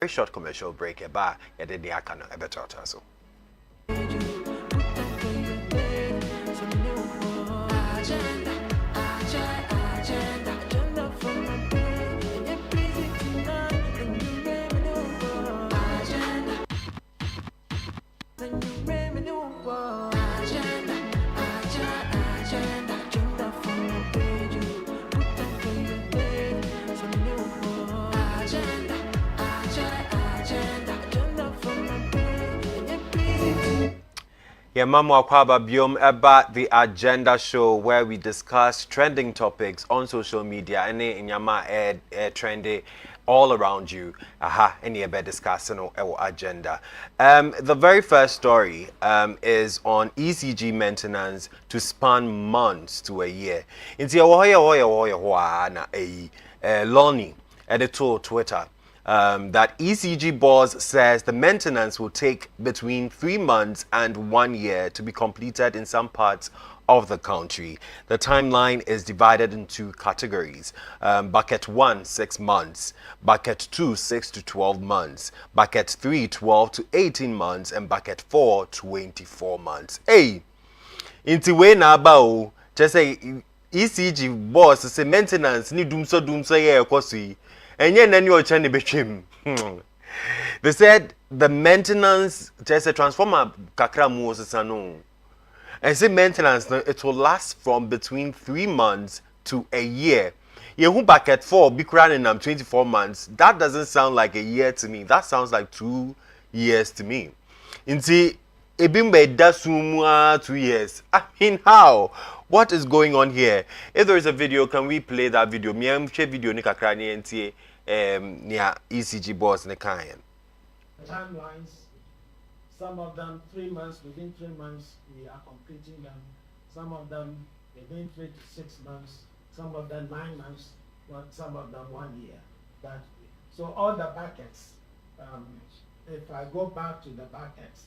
very short commercial break. Eba, ya de the akano ebe so. Yeah, Mama Akwaba Biom about the agenda show where we discuss trending topics on social media and in Yama trendy all around you. Aha, any about discussing our agenda. The very first story is on ECG maintenance to span months to a year. Inti na Lonnie editor Twitter. That ECG boss says the maintenance will take between 3 months and 1 year to be completed in some parts of the country. The timeline is divided into categories. Bucket 1, 6 months. Bucket 2, 6 to 12 months. Bucket 3, 12 to 18 months. And bucket 4, 24 months. Hey! Inti we na ba just say ECG boss say maintenance ni dumso ye ekosi. And yet, they said the maintenance, just a transformer, kakra mo and say maintenance, it will last from between 3 months to a year. You back at 4, be running 24 months. That doesn't sound like a year to me. That sounds like 2 years to me. Inti, ebimbe dasumwa 2 years. I mean, how? What is going on here? If there is a video, can we play that video? Me am share video ni kakra ni ntie near ECG boss ne kan. Timelines, some of them 3 months, within 3 months we are completing them. Some of them within 3 to 6 months, some of them 9 months, some of them 1 year. That so all the buckets, if I go back to the buckets,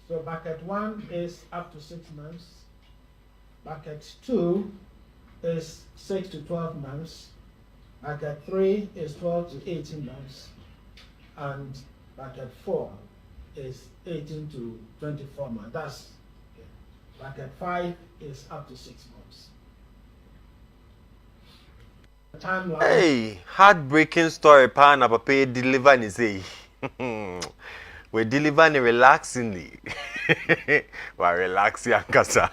so bucket 1 is up to 6 months. Bucket 2 is 6 to 12 months. Bucket 3 is 12 to 18 months. And bucket 4 is 18 to 24 months. That's okay. Bucket 5 is up to 6 months. Timeline. Hey, heartbreaking story. Pa na papa deliver ni say. We're delivering relaxingly. We're relaxing ankasa.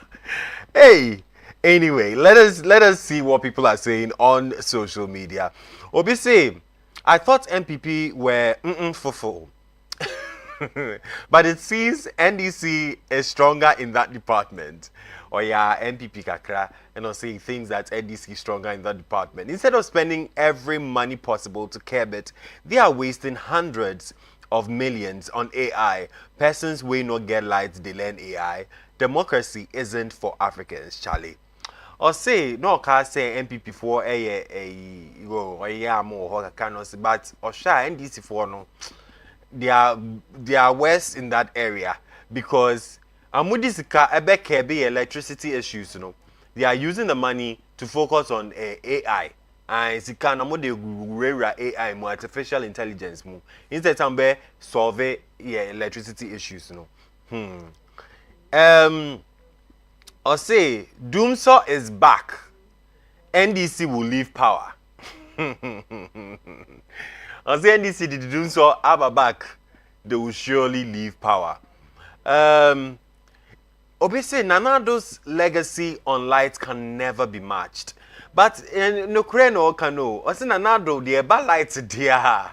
Hey, anyway, let us see what people are saying on social media. Obi say, I thought MPP were fufu. But it seems NDC is stronger in that department. Or yeah, MPP kakra, and I'm saying things that NDC is stronger in that department. Instead of spending every money possible to curb it, they are wasting hundreds of millions on AI. Persons will not get lights, they learn AI. Democracy isn't for Africans, Charlie. Or say, no, can say MPP for a year more, but or shy NDC for no. They are worse in that area because amudisika ebeke be electricity issues, you know. They are using the money to focus on AI. And sika na mo de rera AI mo artificial intelligence mo instead tambe solve electricity issues, you know. Or say Doomsaw is back. NDC will leave power. Or say NDC did Doomsaw have back, they will surely leave power. Obviously, Nanado's legacy on lights can never be matched. But in Ukraine or Kano, or Nanado, the Eba lights dear.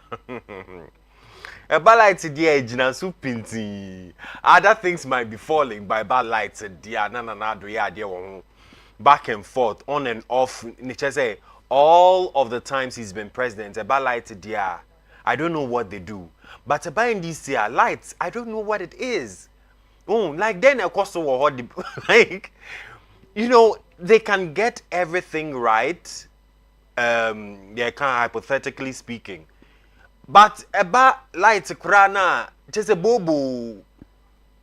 Eba lights dear, Jinasu Pinti. Other things might be falling by bad lights dear, Nanado, yeah, dear, back and forth, on and off. Nature say, all of the times he's been president, Eba lights dear. I don't know what they do. But Eba in this year, lights, I don't know what it is. Oh, like then of course like, you know, they can get everything right. They can, hypothetically speaking. But about light krana, just a bobo.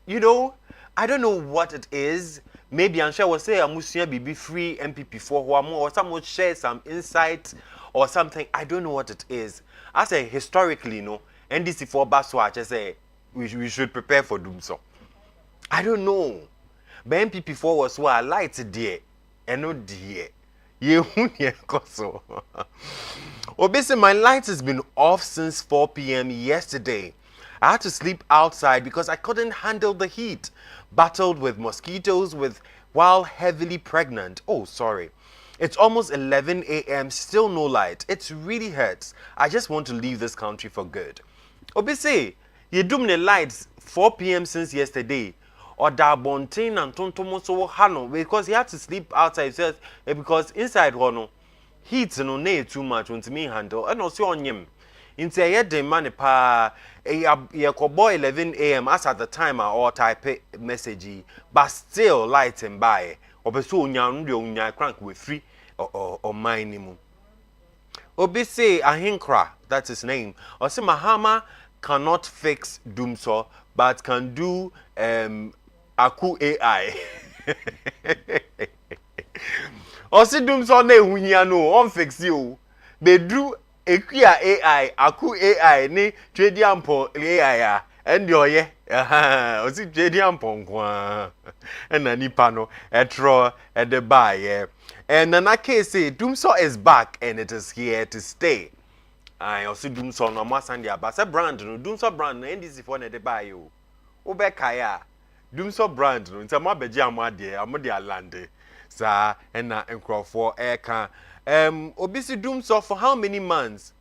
You know, I don't know what it is. Maybe I'm sure I will say I'm Musia BB free MPP for or someone share some insight or something. I don't know what it is. I say historically, no, NDC for Baswa, I say we should prepare for doom so. I don't know. But MPP4 was why I light there. And no dear. You so. Obviously, my light has been off since 4 p.m. yesterday. I had to sleep outside because I couldn't handle the heat. Battled with mosquitoes while heavily pregnant. Oh, sorry. It's almost 11 a.m. Still no light. It really hurts. I just want to leave this country for good. Obviously, you doom the lights 4 p.m. since yesterday. Or da bontain and tontomo so hano because he had to sleep outside because inside hono heat no na too much want me handle and also on him into a de money pa boy 11 a.m. as at the time I all type message but still light and by or so unya crank with free or minimum obi say ahinkra that's his name or say Mahama cannot fix doomso but can do Aku AI. Osi dum so na ehuhia no on fix you. They do ekia AI, Aku AI ni twedi ampo AI a and oye. Osi twedi ampo nkwa. Na nipa no etro e de buy. And Nana K say Doomsaw is back and it is here to stay. I also Doomsaw no masandi abasa brand no Doomsaw brand na NDC for na de buy you. Obekaya Doomsaw brand no nti amabeji amade alande sa na nkrofo eka obisi Doomsaw for how many months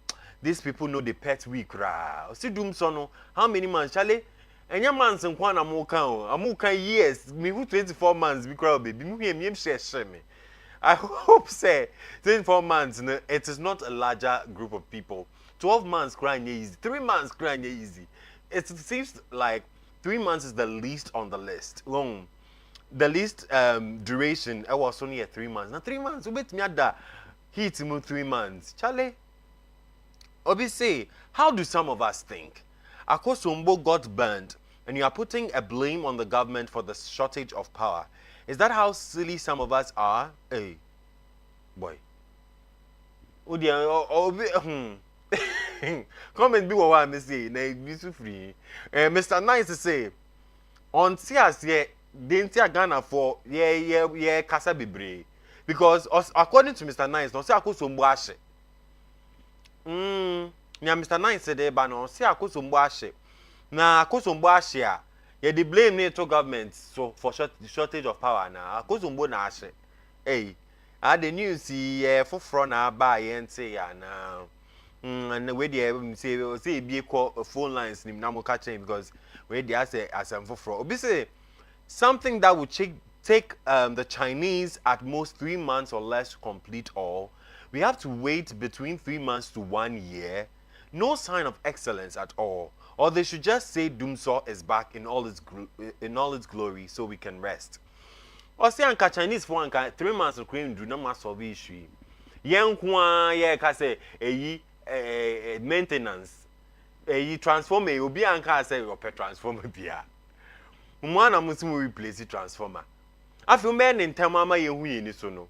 these people know the pet week ra osi Doomsaw no how many months chale enya months nkwa na amuka years me 24 months bi kra baby me hiem share me I hope say 24 months no, it is not a larger group of people 12 months crying easy 3 months crying easy it seems like 3 months is the least on the list. The least duration I was only at 3 months. Now 3 months, wait me at that heat 3 months. Charlie, Obi say, how do some of us think? Akosombo got burned, and you are putting a blame on the government for the shortage of power. Is that how silly some of us are? Hey, boy. Comment be what I say, na be so free. Mr. Nice say, on Siaw ye, didn't Ghana for ye kasa bebre. Because according to Mr. Nice, no say akosombo ashe. Nya Mr. Nice said ba no say akosombo ashe. Na akosombo ashe a, ye the blame ne to government so for shortage of power na akosombo na ashe. Hey, the news for front na ba ye nte ya na and the way they say be call phone lines nim na mo catching because where they say asem for obviously something that would take the Chinese at most 3 months or less to complete all. We have to wait between 3 months to 1 year. No sign of excellence at all. Or they should just say Doomsaw is back in all its glory so we can rest. Or say anka Chinese for anka 3 months of cream do not solve issue. Yen kwa ye ka say maintenance transformer obi anka say your transformer bia umwana musimu replace transformer afi men in temama ye hu ni so no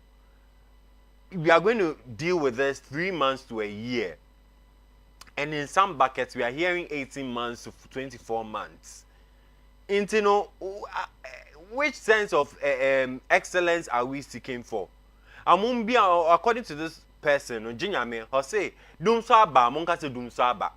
we are going to deal with this 3 months to a year, and in some buckets we are hearing 18 months to 24 months. Which sense of excellence are we seeking for? According to this person, Jinyame, he say, Doomsaw aba, monka say Doomsaw aba.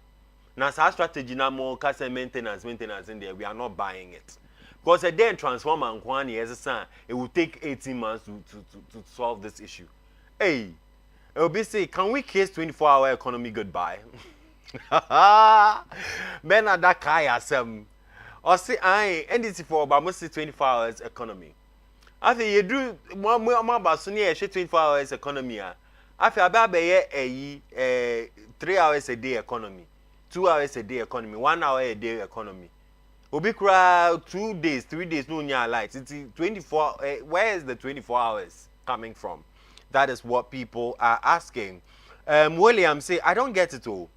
Na sa strategy na mo ka say maintenance in there, we are not buying it. Because a day transformer and kwani as a son, it will take 18 months to solve this issue. Hey, it will be say, can we kiss 24-hour economy goodbye? Ben that kaya some. Or say I NDC for but must say 24 hours economy. I think you do more about Sunny 24 hours economy. I feel about a 3 hours a day economy, 2 hours a day economy, 1 hour a day economy. Obikra 2 days, 3 days no near lights. It's 24. Where is the 24 hours coming from? That is what people are asking. William say, I don't get it all.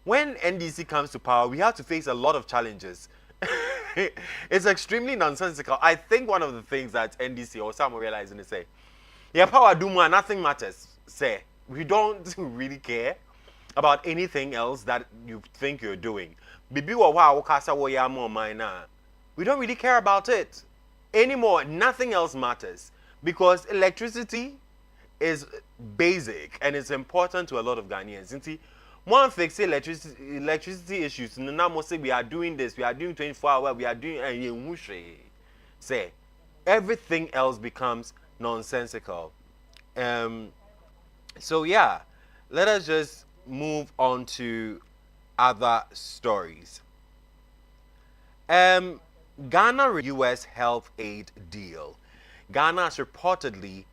When NDC comes to power, we have to face a lot of challenges. It's extremely nonsensical. I think one of the things that NDC or some are realizing is say, yeah, power do more, nothing matters. Say, We don't really care about anything else that you think you're doing. Bibi wa wa wakasa wo ya mo man na. We don't really care about it anymore. Nothing else matters because electricity is basic and it's important to a lot of Ghanaians. You see, one fix electricity issues. Now, most say we are doing this, we are doing 24-hour, we are doing say everything else becomes nonsensical. So yeah, let us just move on to other stories. Ghana U.S. health aid deal. Ghana has reportedly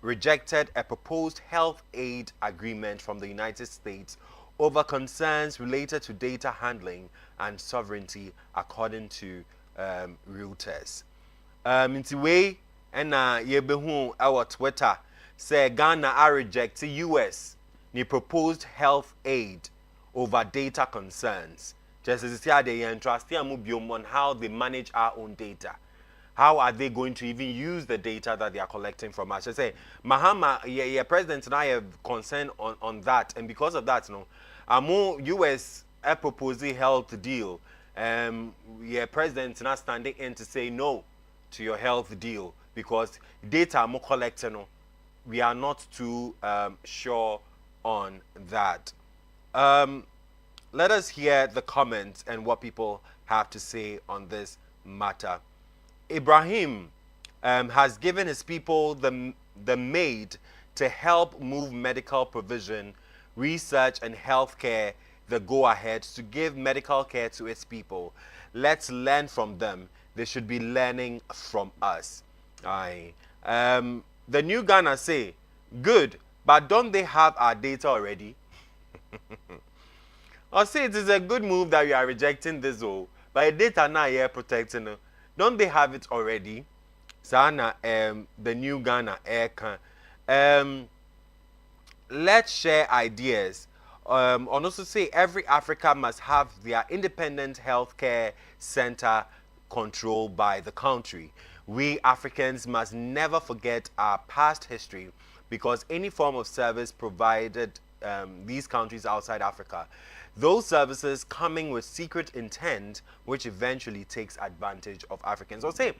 rejected a proposed health aid agreement from the United States over concerns related to data handling and sovereignty, according to Reuters. Nti wei na yebehu our Twitter say Ghana are reject US ni proposed health aid over data concerns. Just as they entrust on how they manage our own data. How are they going to even use the data that they are collecting from us? I say, Mahama, yeah, President and I have concern on that, and because of that, US a proposing health deal. President not standing in to say no to your health deal because data more collecting. We are not too sure on that. Let us hear the comments and what people have to say on this matter. Ibrahim has given his people the maid to help move medical provision, research, and healthcare the go-ahead to give medical care to its people. Let's learn from them. They should be learning from us. Aye. The new Ghana say, good, but don't they have our data already? Or say it is a good move that we are rejecting this, but the data now here protecting. Don't they have it already? Sana, the new Ghana air let's share ideas. And also say every Africa must have their independent healthcare center controlled by the country. We Africans must never forget our past history because any form of service provided these countries outside Africa, those services coming with secret intent, which eventually takes advantage of Africans. Or say,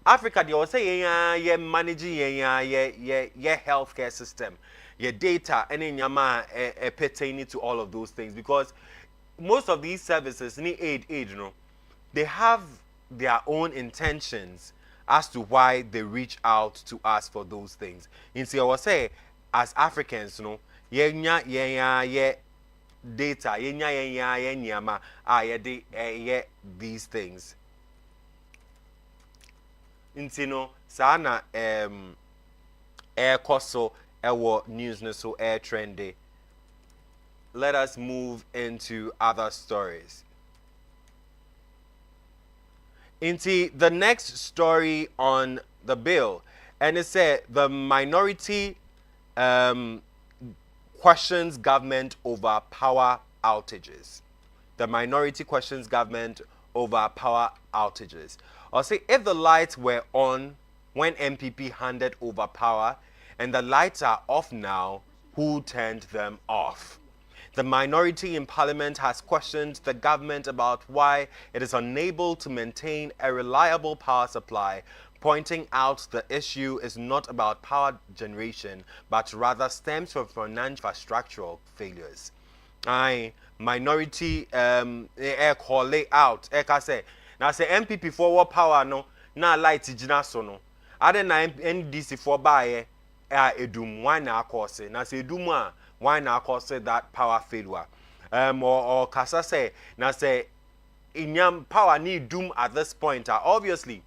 Africa, they will say, yeah, managing yeah, healthcare system, your data, and in yama pertaining to all of those things, because most of these services need aid, you know, they have their own intentions as to why they reach out to us for those things. In see, I will say, as Africans, you know, yeah, data, these things. Intino, sana air coso, air news, so air trendy. Let us move into other stories. Into the next story on the bill, and it said the minority questions government over power outages. The minority questions government over power outages. Or say if the lights were on when MPP handed over power and the lights are off now, who turned them off? The minority in parliament has questioned the government about why it is unable to maintain a reliable power supply, pointing out the issue is not about power generation, but rather stems from financial infrastructural failures. Minority call it out. I say, now say MPP forward power no, na light jina so no. Ade na NDC for buy edum why na cause na say edum why na cause that power failure. Or kasa say na say inyam power need doom at this point obviously.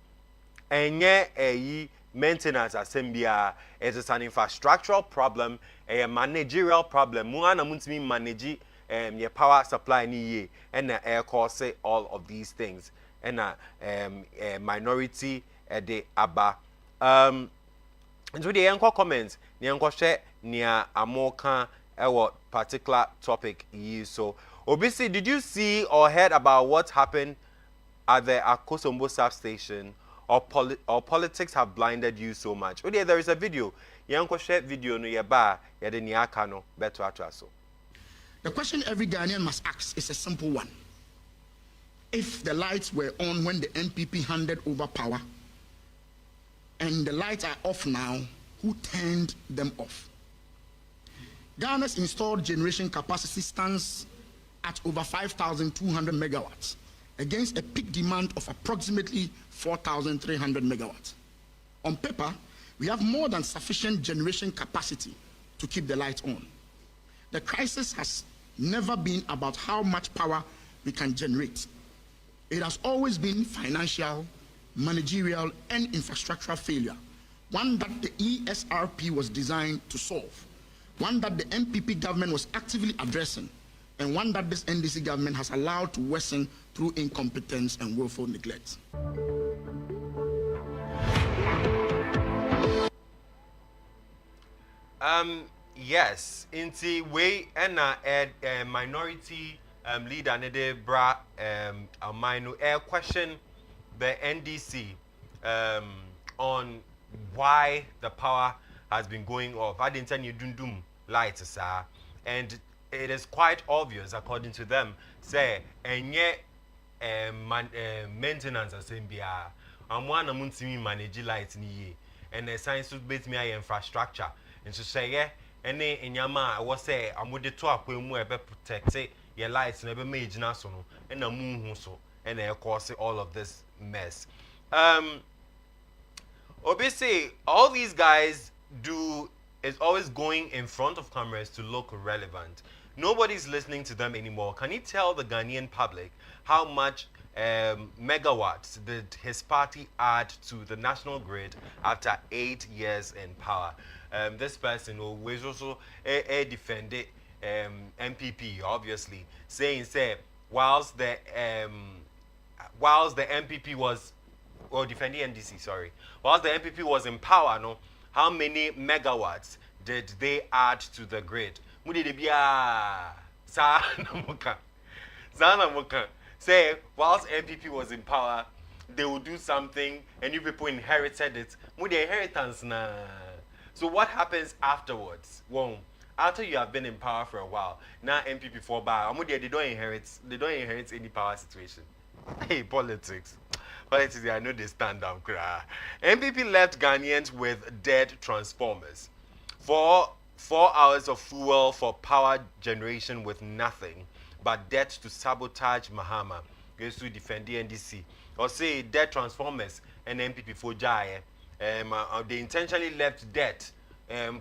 Enye a maintenance assembly it is an infrastructural problem, a managerial problem. Muana muntimi manage your power supply ni ye and air cause all of these things and minority de aba into the anchor comments the anchor share near amoka what particular topic you so obviously did you see or heard about what happened at the Akosombo substation or politics have blinded you so much? Oh yeah, there is a video. Yanko share video no yeba yede ni aka no beto aso. The question every Ghanaian must ask is a simple one. If the lights were on when the NPP handed over power and the lights are off now, who turned them off? Ghana's installed generation capacity stands at over 5,200 megawatts against a peak demand of approximately 4,300 megawatts. On paper, we have more than sufficient generation capacity to keep the lights on. The crisis has never been about how much power we can generate. It has always been financial, managerial, and infrastructural failure, one that the ESRP was designed to solve, one that the MPP government was actively addressing, and one that this NDC government has allowed to worsen through incompetence and willful neglect. Yes, inti we ena minority leader ne bra amino question the NDC on why the power has been going off. I didn't tell you dundum light sir, and it is quite obvious according to them say enye maintenance asembia amwana muntimi manage light ni ye and the science to bet me infrastructure and to say yeah any inyama was say amude to akwemu ebe protect your lights never made na so no and a moon so and of course all of this mess. Obviously all these guys do is always going in front of cameras to look relevant. Nobody's listening to them anymore. Can you tell the Ghanaian public how much megawatts did his party add to the national grid after 8 years in power? This person always also defended MPP, obviously, saying whilst the MPP was defending NDC, sorry, whilst the MPP was in power, no, how many megawatts did they add to the grid? Say, whilst MPP was in power, they would do something and you people inherited it. Inheritance na. So what happens afterwards? Well, after you have been in power for a while, now MPP for bar, they don't inherit any power situation. Hey, politics. Politics, I know they stand down. MPP left Ghanaians with dead transformers. 4 hours of fuel for power generation with nothing but debt to sabotage Mahama. Goes to defend the NDC. Or say dead transformers and MPP for Jaya. They intentionally left debt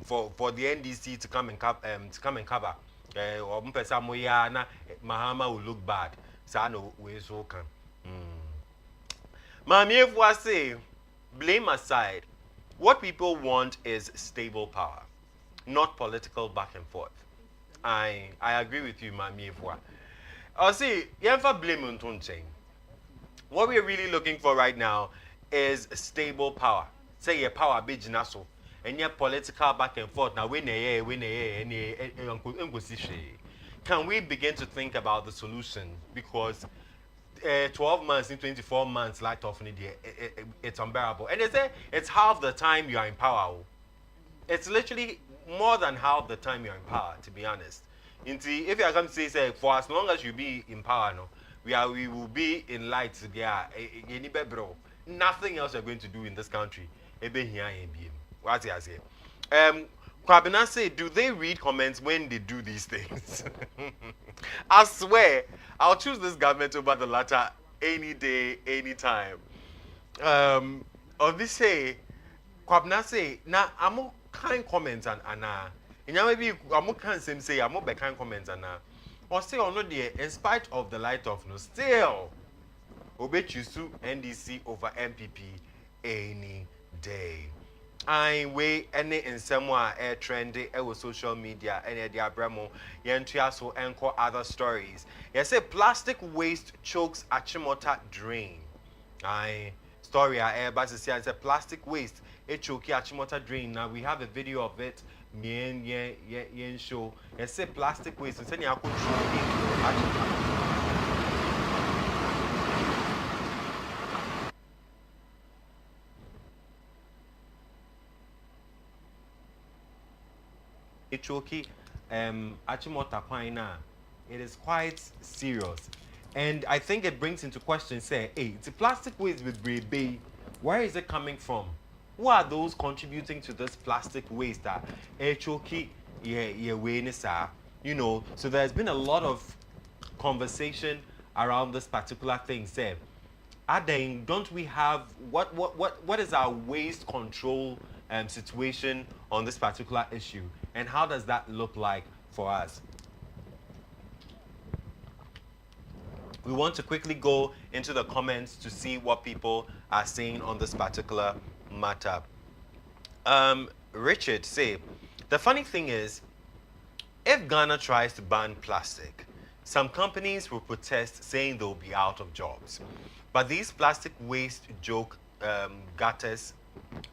for the NDC to come and cover. Or Mahama will look bad. Sano we so can. Mami, if I say blame aside, what people want is stable power, not political back and forth. I agree with you, Mami Ifwa. I'll see, you have blame on Tonchain. What we're really looking for right now is stable power. Say your power big naso, and your political back and forth. Now, can we begin to think about the solution? Because 12 months in 24 months light off in it's unbearable. And they say it's half the time you are in power. It's literally more than half the time you're in power, to be honest. If you are going to say for as long as you be in power, no, we will be in light together. Nothing else you're going to do in this country. What's I say? Kwabena say, do they read comments when they do these things? I swear, I'll choose this government over the latter any day, any time. Obviously, Kwabena say, now I'm more kind comments and maybe I'm more kind say I'm more kind comments and or say or not there, in spite of the light of no, still obey choose NDC over MPP any day. I way any in somewhere air trendy with social media any the abramo yentua so encore other stories. Yes, say plastic waste chokes Achimota drain. I story air but say plastic waste it choke Achimota drain. Now we have a video of it. Yen show. Yes, say plastic waste and send you control. choki achimota kwaina, it is quite serious. And I think it brings into question, say, hey, the plastic waste with Bay, where is it coming from? Who are those contributing to this plastic waste that choki you know? So there's been a lot of conversation around this particular thing. Say, Adeng, don't we have what is our waste control situation on this particular issue, and how does that look like for us? We want to quickly go into the comments to see what people are saying on this particular matter. Richard say, the funny thing is, if Ghana tries to ban plastic, some companies will protest saying they'll be out of jobs. But these plastic waste joke gutters,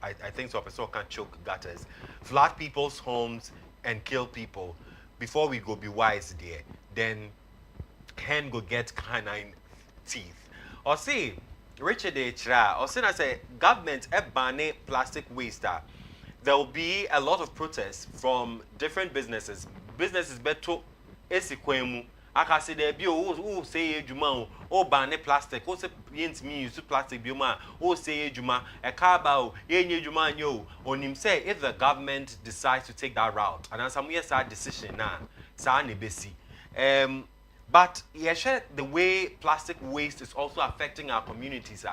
I think so, person can choke gutters, flood people's homes and kill people. Before we go be wise there, then hen go get canine teeth. Or see, Richard H. Or say government ban plastic waste. There will be a lot of protests from different businesses. Businesses beto esikwemu. Aka say there be o say ejuma o ban plastic. O say yentimi use plastic bioma. O say ejuma e ka ba o yenye ejuma nyo. Onim say if the government decides to take that route, and some years that decision na sa ne besi. But yeah, the way plastic waste is also affecting our communities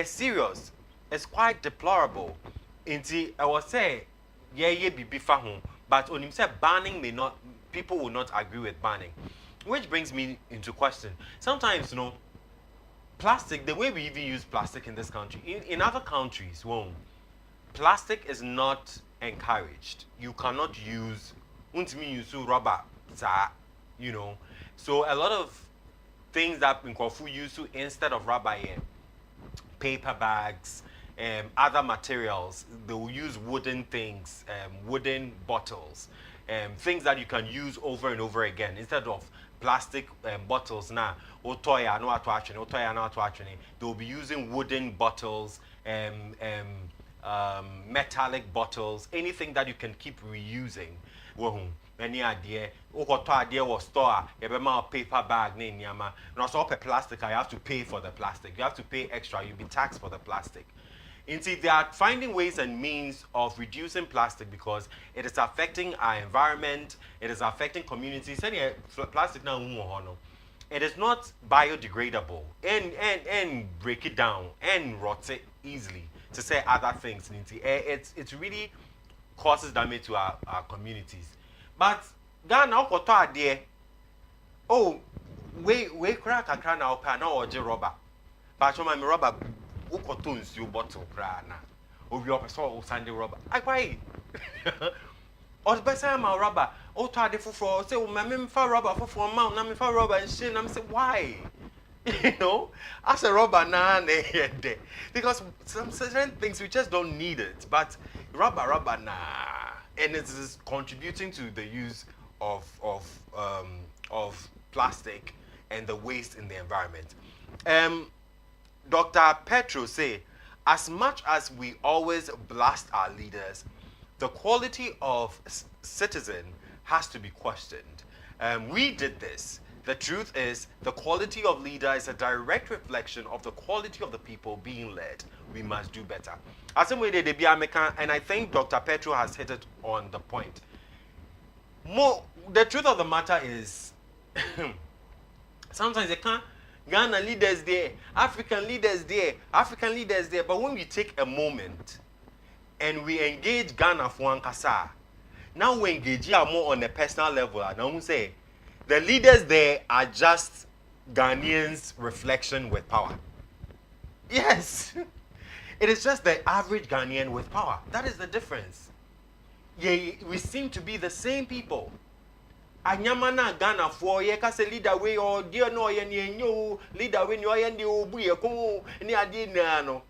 serious. It's quite deplorable. Inti I was say yeah be home, but on him say banning may not, people will not agree with banning, which brings me into question. Sometimes plastic, the way we even use plastic in this country, in other countries, plastic is not encouraged. You cannot use rubber, so a lot of things that Nkofu use to instead of rubber, paper bags, other materials, they will use wooden things, wooden bottles, things that you can use over and over again instead of plastic bottles. Now, they will be using wooden bottles, metallic bottles, anything that you can keep reusing. Any idea? Idea was store. You have paper bag, and also plastic. I have to pay for the plastic. You have to pay extra. You'll be taxed for the plastic. Indeed, they are finding ways and means of reducing plastic because it is affecting our environment. It is affecting communities. Plastic now, it is not biodegradable and break it down and rot it easily. To say other things, it really causes damage to our communities. But Ghana koto ade. Oh, we crack a cran now pan or rubber. But my rubber ukoto nsuo bottle cra na. Obi opeso Sunday rubber. I buy. Or better my rubber. Oh, to ade fufo say my memfa rubber fufo mount na memfa rubber and shit. I'm say why? As a rubber na because some certain things we just don't need it. But rubber na. And it is contributing to the use of plastic and the waste in the environment. Dr. Petro say, as much as we always blast our leaders, the quality of citizen has to be questioned. We did this. The truth is, the quality of leader is a direct reflection of the quality of the people being led. We must do better. And I think Dr. Petro has hit it on the point. The truth of the matter is, sometimes they can't. Ghana leaders there, African leaders there, but when we take a moment and we engage Ghana for Ankasa, now we engage more on a personal level. Now we say, the leaders there are just Ghanaians' reflection with power. Yes. It is just the average Ghanaian with power. That is the difference. Yeah, we seem to be the same people. Anyamana Ghana for ye ka se leader we or dear no ye nyo leader we no ye ndi obu ye ko ni ade na no.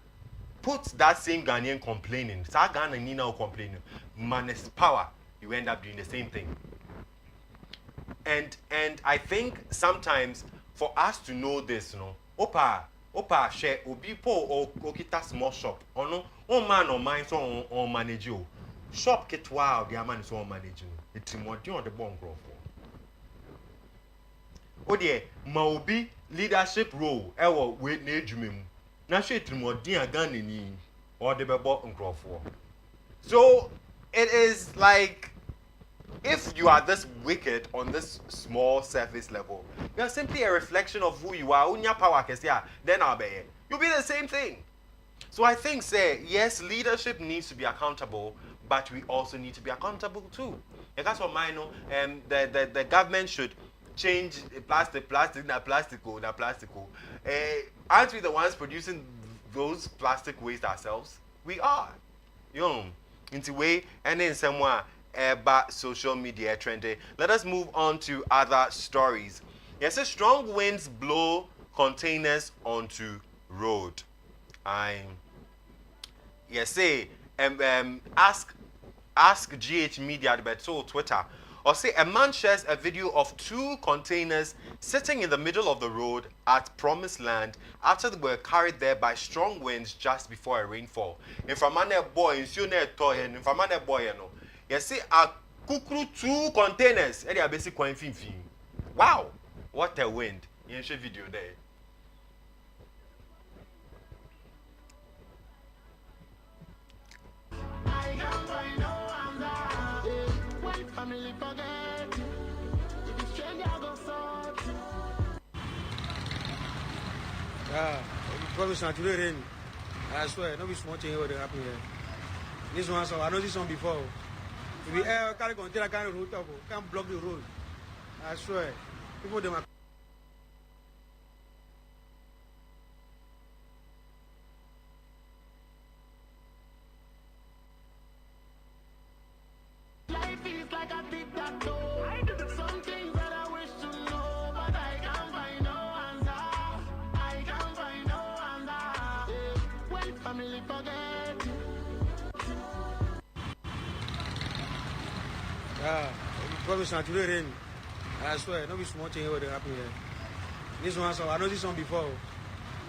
Put that same Ghanaian complaining. Sa Ghana ni now complaining. Minus power, you end up doing the same thing. And I think sometimes for us to know this, opa share obi po or okita small shop. No, man or mine so on manage you. shop get wow the man is all managing it's more on the bone growth. Oh dear, Maubi leadership role ewo wait na edwuma mu na hwe trimodin aga nani or the bebo nkrofo. So it is like if you are this wicked on this small surface level, you are simply a reflection of who you are. Unya power kesia, then I'll be here. You'll be the same thing. So I think, say, yes, leadership needs to be accountable, but we also need to be accountable too. And that's what mine know. The government should change plastic, na plastico. Aren't we the ones producing those plastic waste ourselves? We are. You know, into way and then somewhere about social media trendy. Let us move on to other stories. Yes, strong winds blow containers onto road. Ask GH Media but so Twitter. Or say a man shares a video of 2 containers sitting in the middle of the road at Promised Land after they were carried there by strong winds just before a rainfall. In Famane boy, in Sune Toy, and in Famane boy, no. You see a kukru 2 containers. And they are basically quite fin. Wow, what a wind! You show video there. Promise not to rain. I swear, no be small thing what happen here. This one, so I know this one before. If the air carry container kind of road up, can't block the road. I swear, people them are. Life is like a tic-tac-toe. Some things that I wish to know, but I can't find no answer. I can't find no answer. When family forget. Promise not to rain. I swear, no be small thing what happen here. This one, so I know this one before.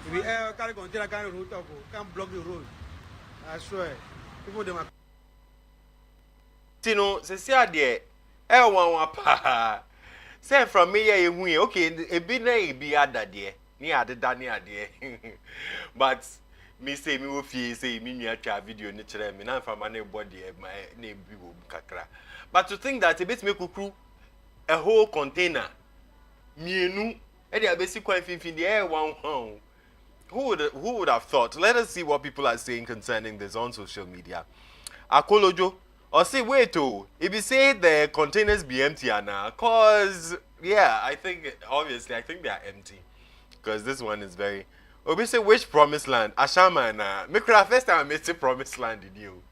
If the air carry container kind of road up, can't block the road. I swear, people them are. Tino, se si ade wan pa. Say from me ye hu okay, e bi na e bi adade. Ni adeda ni ade. But me say me wo fie say me nua twa video ni kire me na fama na body na e bi wo kakra. But to think that e bit me kukru a whole container mienu e dey abesi kwan finfin the air one home. Who would have thought? Let us see what people are saying concerning this on social media. Akolojo or say wait if you say the containers be empty now, cause yeah, I think obviously I think they are empty. Because this one is very Obi say which promised land? Ashama na. Me first time I made say promised land in you.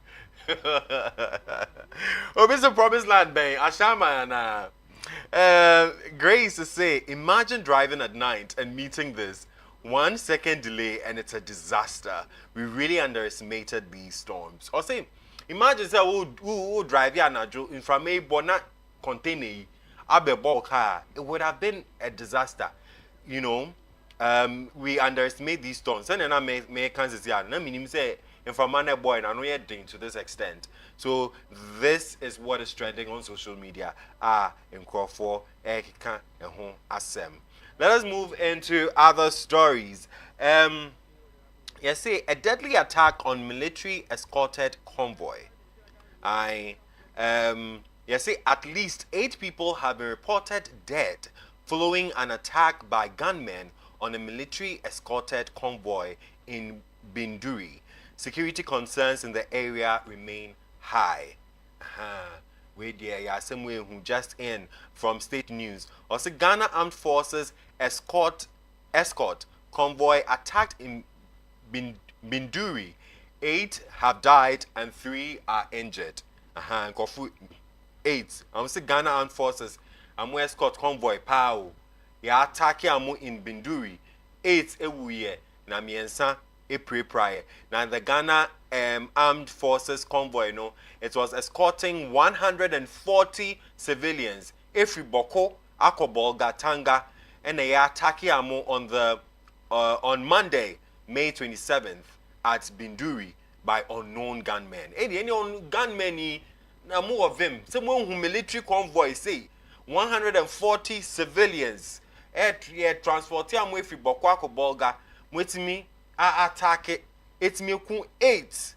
Obi say promised land bang Ashama na. Grace say imagine driving at night and meeting this 1 second delay and it's a disaster. We really underestimated these storms. Or say imagine say who drive ya na jo in from a bona container abe car, it would have been a disaster. You know, we underestimate these storms. And then I may Kansas ya na minim say in from a boy and I know you're doing to this extent. So this is what is trending on social media. In Crawford, Ekika and home asem. Let us move into other stories. Yes, say a deadly attack on military escorted convoy. Yes, say at least 8 people have been reported dead following an attack by gunmen on a military escorted convoy in Binduri. Security concerns in the area remain high. Where there, yeah, somewhere who just in from state news. Also, Ghana Armed Forces escort convoy attacked in Binduri. 8 have died and 3 are injured. 8. I'm saying Ghana Armed Forces. I'm escort convoy. Pow. Ya attack amu in Binduri. 8 ewuye na miensa prior. Now the Ghana Armed Forces convoy, no, it was escorting 140 civilians. Every Boko, Akobol, Gatanga, and they attack amu on Monday, May 27th at Binduri. by unknown gunmen. Any gunmen na more of them. Someone who military convoy say 140 civilians air transport am we fi Bokwako Bolga wetimi attack it. It's me 8.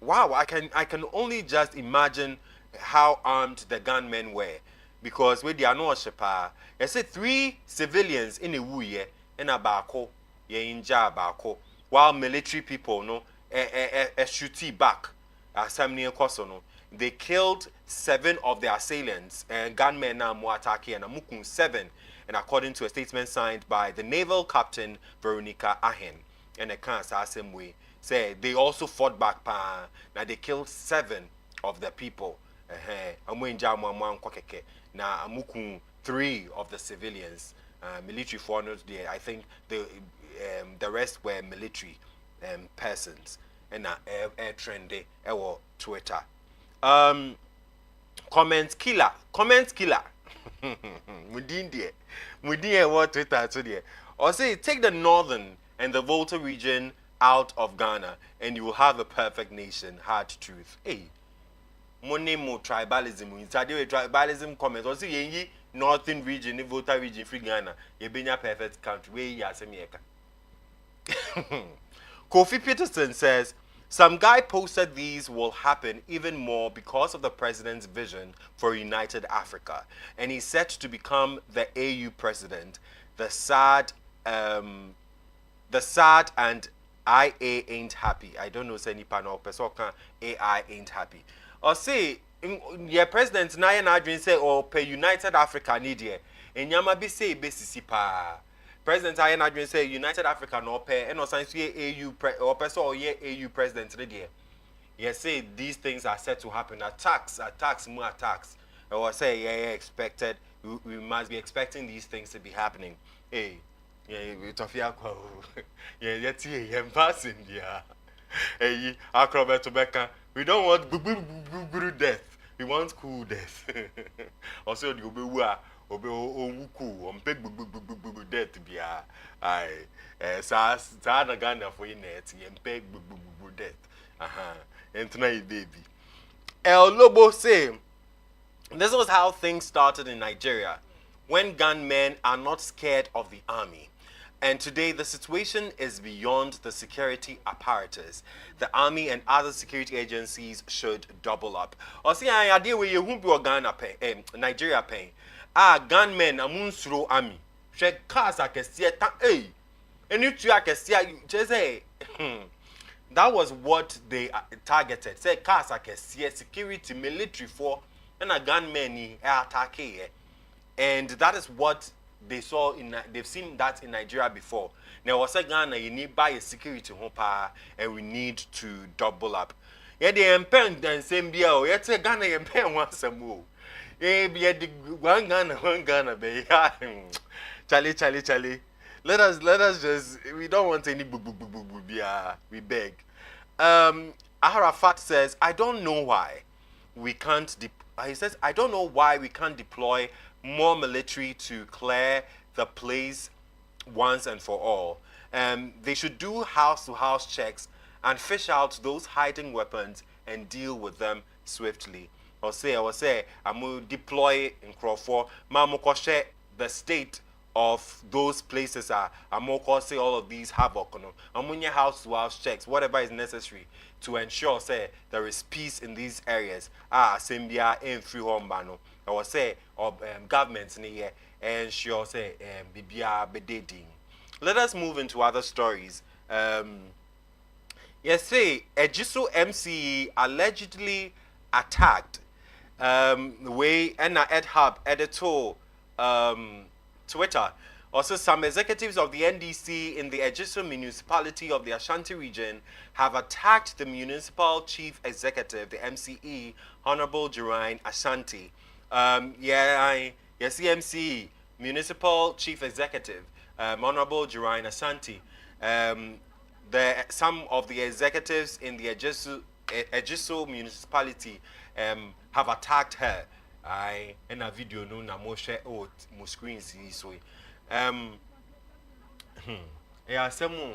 Wow, I can only just imagine how armed the gunmen were, because we are no shepa. I said 3 civilians in a wuye in a bako, ye inja bako, while military people no shooty back. Some near Kosono. They killed 7 of the assailants, and gunmen na muataki and amukun 7, and according to a statement signed by the naval captain Veronica Ahen, and a cancer same way. Say they also fought back pa. Now they killed 7 of the people. Na amukun 3 of the civilians. Military foreigners there. I think the rest were military persons. And air trendy Twitter. Comment killer. Within what Twitter today. Or say take the northern and the Volta region out of Ghana, and you will have a perfect nation. Hard truth. Hey, money more tribalism. Inside the tribalism comment. Or say ye northern region, the Volta region, free Ghana. You be a perfect country. Where you are, Kofi Peterson says some guy posted these will happen even more because of the president's vision for United Africa, and he's set to become the AU president. The sad and IA ain't happy. I don't know say any panel person AI ain't happy. Or say your president na ya dream say or pe United Africa need ye. And yama be say besisi pa. President I na dream say United Africa no pe and no science AU or person or ye AU president ready. Yes say these things are set to happen. Attacks, more attacks. Or say yeah expected. We must be expecting these things to be happening. Hey. Yeah, we tofia kwa. Yeah, yet yeah, passing yeah. Hey, acrobat tobacco. We don't want death. We want cool death. Also, you be wa obe cool on big death be I sa na Ghana for net and beg death. And tonight baby. El Lobo say this was how things started in Nigeria, when gunmen are not scared of the army. And today, the situation is beyond the security apparatus. The army and other security agencies should double up. Or see, I idea where you won't be Ghana pay, Nigeria pay. Gunmen amunsuro army. She cars I can see it. Hey, and you two I can see just say. That was what they targeted. Say cars I can see security military for, and a gunmen attack. And that is what they saw they've seen that in Nigeria before. Now was Ghana you need buy a security home power, and we need to double up. Yeah, the empen and same bill. Yeah, say Ghana empen once more. Yeah, be the one Ghana be. Charlie. Let us just, we don't want any we beg. Arafat says, I don't know why we can't he says, I don't know why we can't deploy more military to clear the place once and for all. They should do house-to-house checks and fish out those hiding weapons and deal with them swiftly. I will say, I'm going to deploy in Crawford. Mamukoshe, the state of those places are. I'm going to say all of these havoc. I'm going to house-to-house checks, whatever is necessary to ensure, say, there is peace in these areas. Sembia in free home bano. I will say, governments in here ensure, say, bibia bededing. Let us move into other stories. Yes, say, Ejiso MCE allegedly attacked the way Ed Hub editor Twitter. Also, some executives of the NDC in the Ejiso municipality of the Ashanti region have attacked the municipal chief executive, the MCE, Honorable Jerine Ashanti. CMC, municipal chief executive, Honorable Jerine Ashanti. Some of the executives in the Ejiso municipality have attacked her. In a video no na mo share mo screen see so yeah semu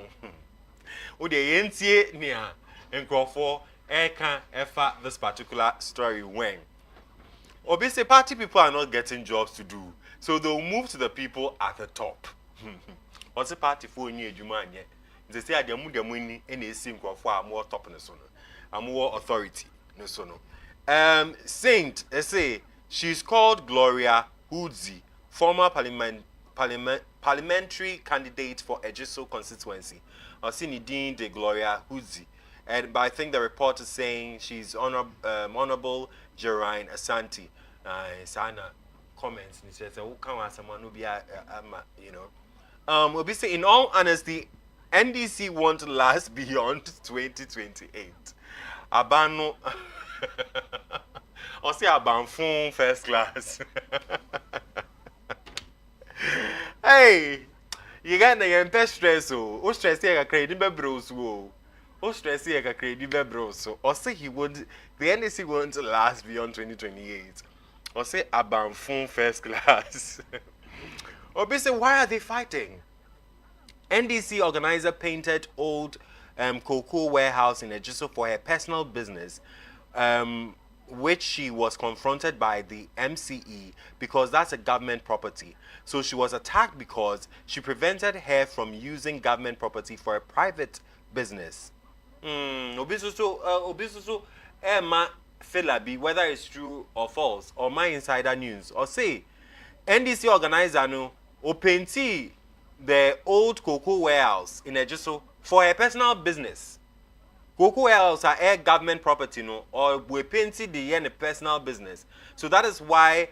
o de yentie nia in Crawford, Eka, Efa, this particular story when. Obviously, party people are not getting jobs to do, so they'll move to the people at the top. What's a party for you, Juman? They say, I am the money and they seem for more top in the son, and more authority. No sono. Saint, they say she's called Gloria Hoodzi, former parliamentary candidate for Ejiso constituency. Or Dean de Gloria Hoodzi. But I think the report is saying she's Honorable Gerine Asante. Sana comments and says, "Oh, come on, someone who be you know." We'll be saying, in all honesty, NDC won't last beyond 2028. Abano, or say Abanfon first class. Hey, you got the stress, oh, stress here, a credit bebros, oh, stress here, a credit bebros, or say he would, the NDC won't last beyond 2028, or say Abanfon first class. Or basically, why are they fighting? NDC organizer painted old cocoa warehouse in Ejiso for her personal business, which she was confronted by the MCE because that's a government property. So she was attacked because she prevented her from using government property for a private business. Obisusu, Emma Philabi, whether it's true or false, or my insider news, or say NDC organizer no openti the old cocoa warehouse in Ejiso for a personal business. Cocoa warehouse are a government property, no, or we painted the end personal business. So that is why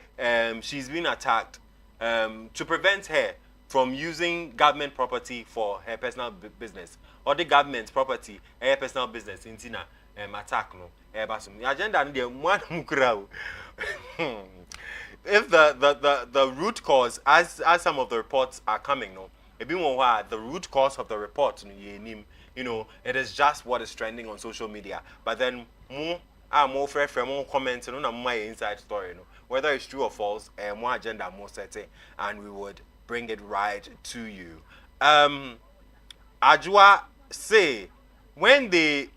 she's been attacked to prevent her from using government property for her personal business, or the government's property, her personal business. Intina attack no. The agenda and the one if the root cause, as some of the reports are coming, no. The root cause of the report, you know, it is just what is trending on social media. But then more fair more comments on my inside story, you know, whether it's true or false, more agenda, more setting, and we would bring it right to you. Ajua say when they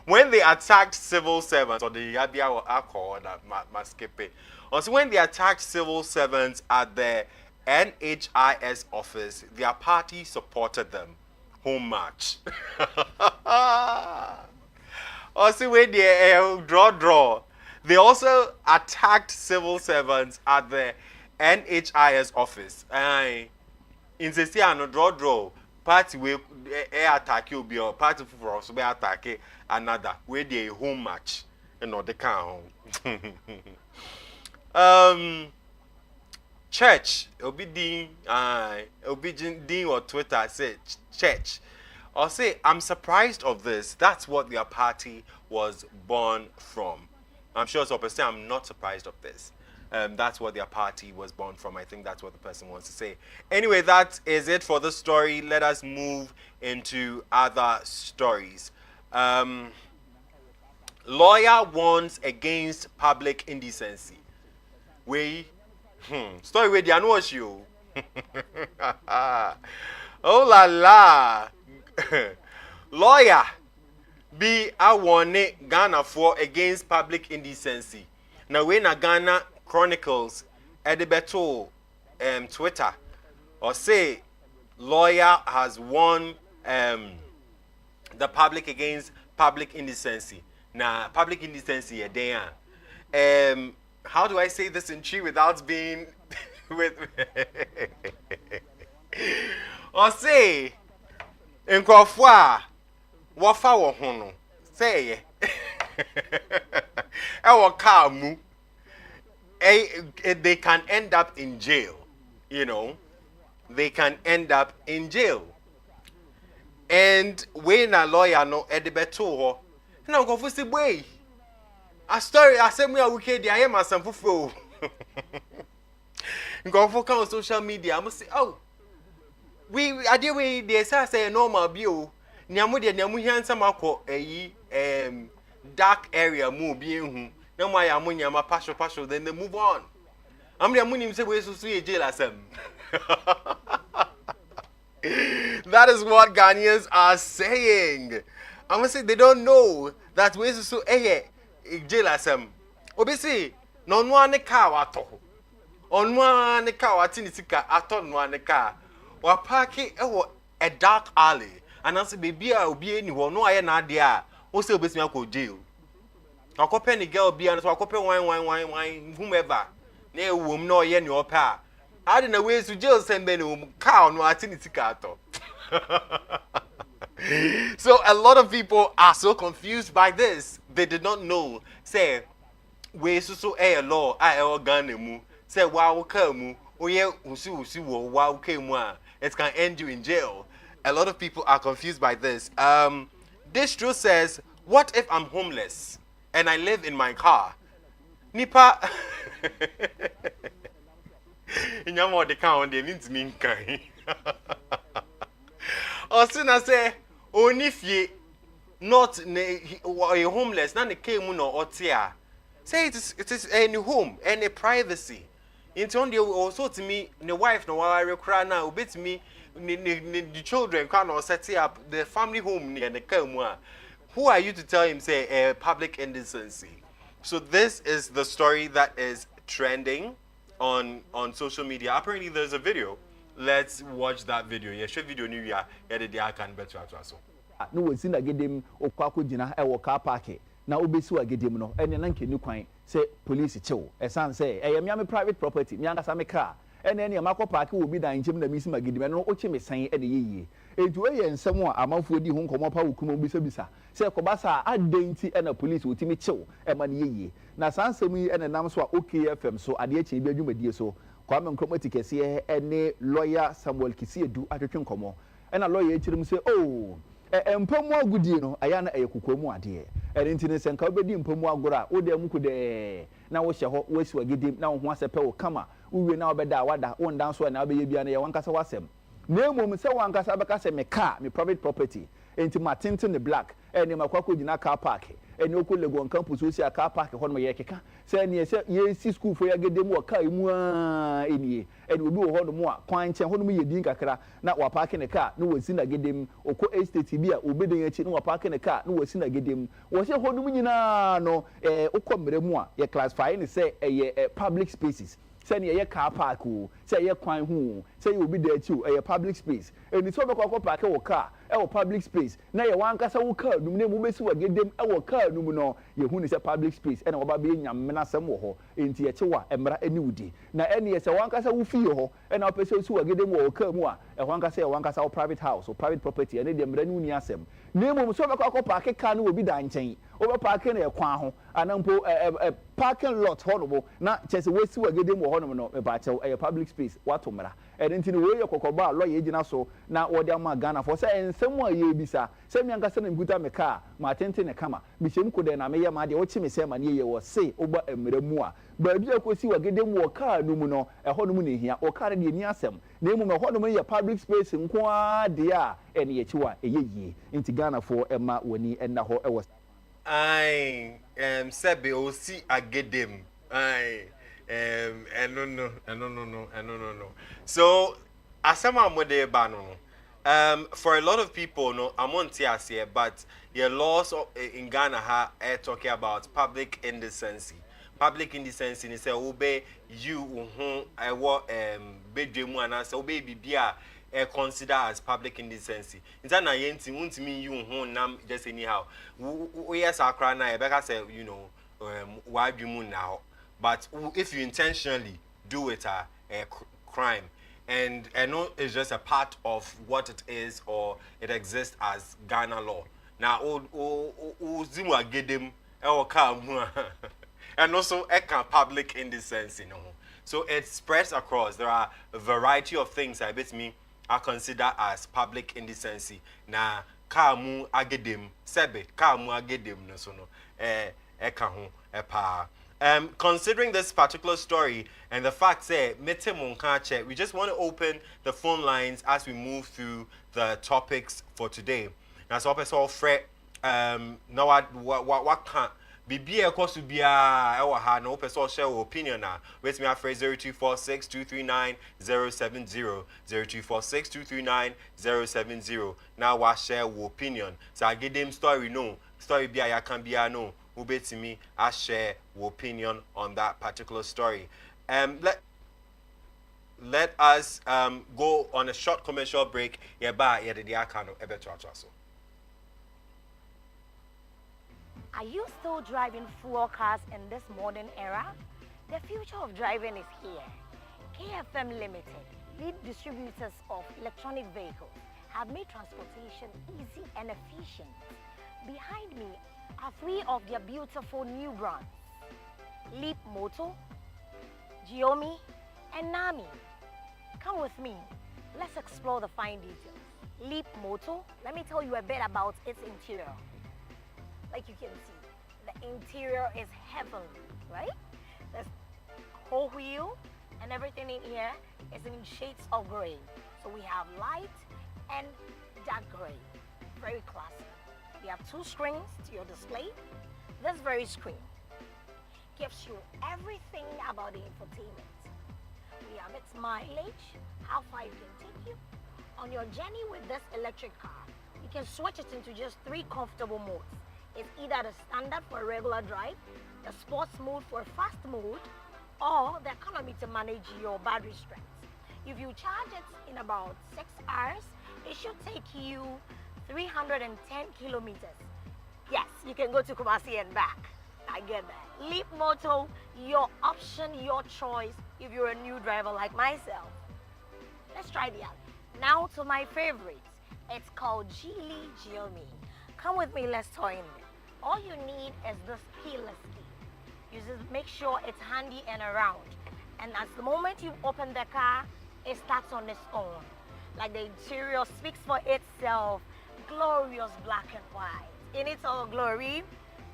when they attacked civil servants, or the Yabia or Akko that Maskepe, also when they attacked civil servants at the NHIS office, their party supported them. Home match. Also, when they draw, they also attacked civil servants at the NHIS office. In the no draw, party we attack you be or party for us be attack another where they home match, you know the count. Church, obi din or Twitter say church. Or say, I'm surprised of this. That's what their party was born from. I'm sure so, but I'm not surprised of this. That's what their party was born from. I think that's what the person wants to say. Anyway, that is it for this story. Let us move into other stories. Lawyer warns against public indecency. Story where they know you. Oh la la. Lawyer be a warning Ghana for against public indecency. Now when a Ghana Chronicles Edibeto Twitter or say lawyer has warned the public against public indecency. Now public indecency how do I say this in Chi without being with or say in Kwafwa wafa wo hono say kamu they can end up in jail, you know. They can end up in jail. And when a lawyer no edibeto na go for say boy a story I say me a wicked I am some fufu go for on social media I must say oh we ade we dey say normal bio niamu de niamu handsome akọ dark area mu bi ehu na mo ya mo nyama pasho then they move on am de munim say we so jail asem. That is what Ghanaians are saying. I'm gonna say they don't know that we so jail asem. Obisi no one car ato. On one car atinisika ato no one car. Wa parking a dark alley. And answer baby obi any one no aye na ade a. O say obesi akọ jail. Akope ni girl bi and so akope wine whomever. Na ewom na oye ni opa. How did the ways to jail send me car no atinisika ato. So a lot of people are so confused by this. They did not know. Say, we so a law I organ mu. Say wow kamu. Oh yeah, usi wow kamu. It can end you in jail. A lot of people are confused by this. This truth says, what if I'm homeless and I live in my car? Nipa. In your more account, they means me kind. Or soon I say. Only if ye not a homeless, not a came no or tear. Say it is any home, any privacy. Into only also to me, the wife no while I cry now, bit me the children can't set up the family home near the Kamwa. Who are you to tell him say a public indecency? So this is the story that is trending on social media. Apparently there's a video. Let's watch that video. Yeah, show video new year. Yeah, the day can better as well. No one seen a gedem or kwako jina e car park. Na obesi wa gedem no. Ene na nkenu kwan say police chew. Esan say e yam yam private property. Mi anga sa me car. Ene ene makọ park wo bi dan nkyem na mi si magedem no oche me san e de yeye. Etu e nsem a amanfo di ho nkomo pa wukum bisa. Say kobasa adenti ene police wotimi chew e ma ne yeye. Na sansem yi ene nam so a OKFM so ade eche bi adwumadie so. Kwame Nkrumah kese ene lawyer Samuel Kisiedu atwetwe nkomo. Ena lawyer echirim say oh mpamu agudie no aya na eyekukomu ade ere ntine senka obedi mpamu agora wo de muku de na wo hye ho wasi wagedim na wo ho asepe wo kama uwe na obeda wada wo ndan so na obeye bia na ye wankasa wasem na emom se wankasa beka se me car me private property enti matente ne black ene makwako gina car park ene okọ Legon campus osi car park ho no ye keka se ene se ye si school fo ya gedem wo car emu a enie ene obi wo ho no mo a kwan nche ho no ye din kakra na wa park ne car no wasi na gedem okọ estate bi a obeden achi no wa park ne car no wasi na gedem wo se ho no nyina no okọ mremu a ye classify ne se public spaces send ye car park o say ye kwan hu say you be there too public space and so be ko park wo car public space na ye wan kasa wo car num ne mu be si wa gedem car num no ye hu ni say public space and wo ba be nyam na sem wo ho enti ye chewa emra ani wudi na eni ye say wan kasa wo fie ho and wo pese si wa gedem wo car mu a wan kasa wo private house or private property and de emra ni uni asem na mu so be ko park car no obi da nchen wo be park na ye kwan ho anampo parking lot honobo na chese we si wa gedem wo honom no ba chew public space watomra enti we ye kokoba lawyer ejina so na wo de ama Ghana for say ensem a ye bisa say mi ankasa na mguta me car ma tente ne kama bi shem ko de na me ye ma de wo chi me say ma ne ye wo say oba emre mu a ba bi akosi wa gedem wo car no mu no honom ne hia wo car de ni asem na emu me honom ye public space nko a de a ene ye chiwa eyeye enti Ghana for ema wani enna ho ewo I sebe osi agedem. No. So asema mode ba no. For a lot of people, no, I'm on TS here, but your laws in Ghana talking about public indecency. Public indecency is say obey you I wa bedroom and I say obey bibia consider as public indecency. Inza na yenti untimi you nam just anyhow. We yes akra na Rebecca say you know why do you now? But if you intentionally do it a crime, and know it's just a part of what it is or it exists as Ghana law. Now zimu agedem and also public indecency no. So it spreads across. There are a variety of things I bet me are considered as public indecency. Na kamu agedem sebe kamu agedem no so no eka ho epa. Considering this particular story and the fact that we just want to open the phone lines as we move through the topics for today. Now, so I saw Fred, now what can Bibi ekosu bia ewa ha no person share opinion na wait me after 0246239070 0246239070 now wa share opinion so I give them story no story bia ya can bia no ubetimi I share opinion on that particular story. Let us go on a short commercial break. Are you still driving fuel cars in this modern era? The future of driving is here. KFM Limited, lead distributors of electronic vehicles, have made transportation easy and efficient. Behind me are 3 of their beautiful new brands: Leap Moto, Xiaomi, and Nami. Come with me. Let's explore the fine details. Leap Moto, let me tell you a bit about its interior. Like you can see, the interior is heavenly, right? There's whole wheel and everything in here is in shades of gray. So we have light and dark gray, very classy. We have 2 screens to your display. This very screen gives you everything about the infotainment. We have its mileage, how far it can take you. On your journey with this electric car, you can switch it into just 3 comfortable modes. It's either the standard for a regular drive, the sports mode for a fast mode, or the economy to manage your battery strength. If you charge it in about 6 hours, it should take you 310 kilometers. Yes, you can go to Kumasi and back. I get that. Leap Moto, your option, your choice if you're a new driver like myself. Let's try the other. Now to my favorite. It's called Geely Xiaomi. Come with me, let's toy in it. All you need is this keyless key. You just make sure it's handy and around. And at the moment you open the car, it starts on its own. Like the interior speaks for itself. Glorious black and white. In its all glory,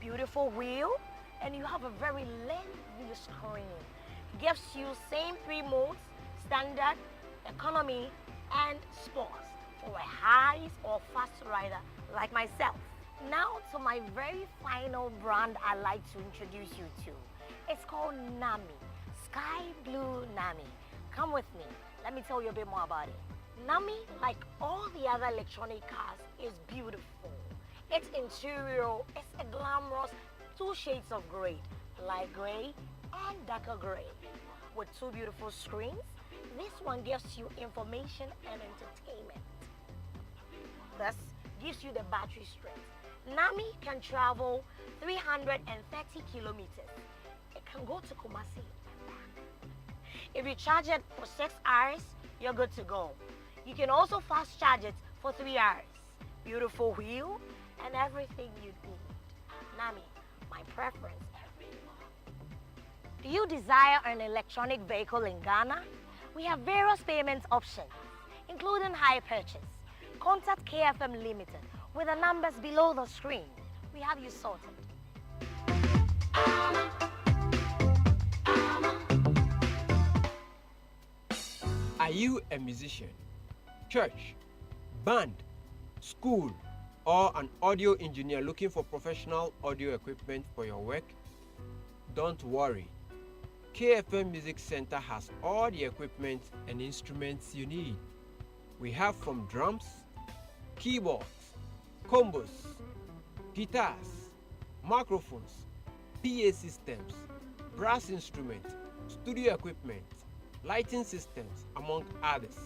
beautiful wheel, and you have a very lengthy screen. Gives you same 3 modes: standard, economy, and sports for a high or fast rider like myself. Now to my very final brand I'd like to introduce you to. It's called Nami, Sky Blue Nami. Come with me, let me tell you a bit more about it. Nami, like all the other electronic cars, is beautiful. Its interior is a glamorous 2 shades of gray, light gray and darker gray. With 2 beautiful screens, this one gives you information and entertainment. This gives you the battery strength. Nami can travel 330 kilometers. It can go to Kumasi and back. If you charge it for 6 hours, you're good to go. You can also fast charge it for 3 hours. Beautiful wheel and everything you need. Nami, my preference. Do you desire an electronic vehicle in Ghana? We have various payment options, including hire purchase. Contact KFM Limited with the numbers below the screen. We have you sorted. Are you a musician, church, band, school, or an audio engineer looking for professional audio equipment for your work? Don't worry. KFM Music Center has all the equipment and instruments you need. We have from drums, keyboards, combos, guitars, microphones, PA systems, brass instruments, studio equipment, lighting systems, among others.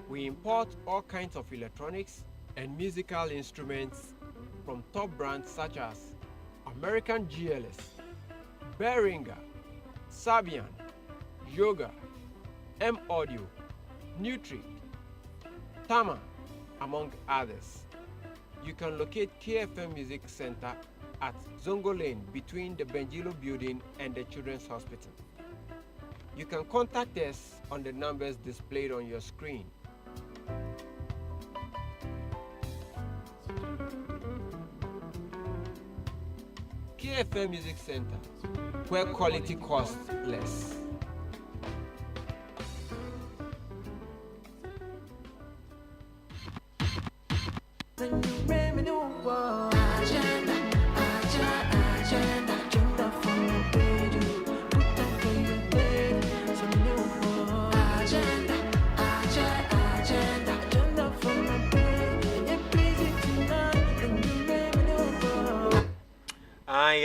We import all kinds of electronics and musical instruments from top brands such as American GLS, Behringer, Sabian, Yoga, M Audio, Nutric, Tama, among others. You can locate KFM Music Center at Zongo Lane between the Benjilo Building and the Children's Hospital. You can contact us on the numbers displayed on your screen. KFM Music Center, where quality costs less. Agenda, agenda, agenda.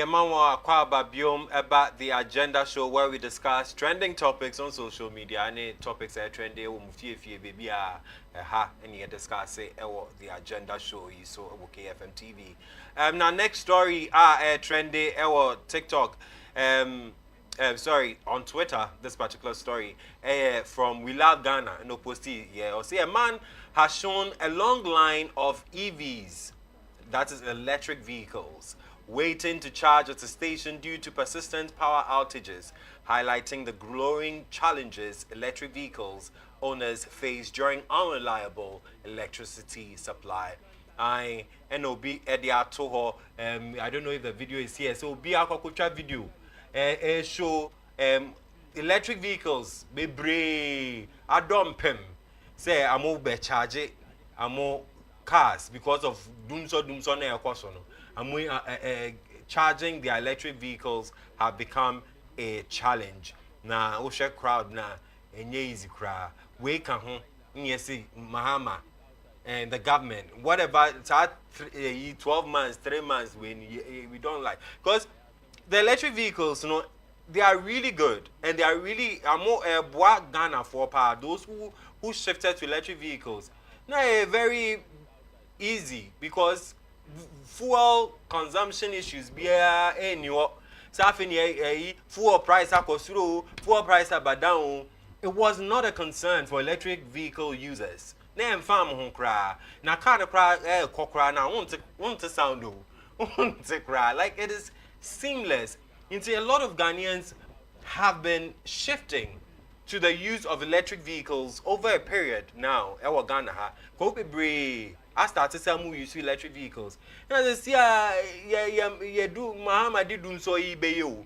Yamawa Akwaba Biom about the agenda show where we discuss trending topics on social media. Any topics that are trending, we move to baby ha and you discuss it the agenda show you so KFM TV. Now next story trendy TikTok. Sorry, on Twitter, this particular story from We Love Ghana, no posty, yeah, or say a man has shown a long line of EVs, that is electric vehicles, waiting to charge at a station due to persistent power outages, highlighting the growing challenges electric vehicles owners face during unreliable electricity supply. I NOB Eddie Atoho, I don't know if the video is here, so be a video. Show electric vehicles bebre adompem say amo be charge amo cars because of doomso na ekoso no amo charging their electric vehicles have become a challenge na o share crowd na enye easy cra we ka ho nyesi mahama and the government whatever 12 months 3 months when we don't like because the electric vehicles, you know, they are really good and they are really more Ghana for power. Those who shifted to electric vehicles, now very easy because fuel consumption issues be annual. Fuel price fuel price down. It was not a concern for electric vehicle users. Na farm hon kra na car kra kokra na won't sound won't cry like it is seamless. Into a lot of Ghanaians have been shifting to the use of electric vehicles over a period now. Ewa Ghana ha. Kope bre. I started some use electric vehicles. And I say, yeah, do Mahama did do so eBay.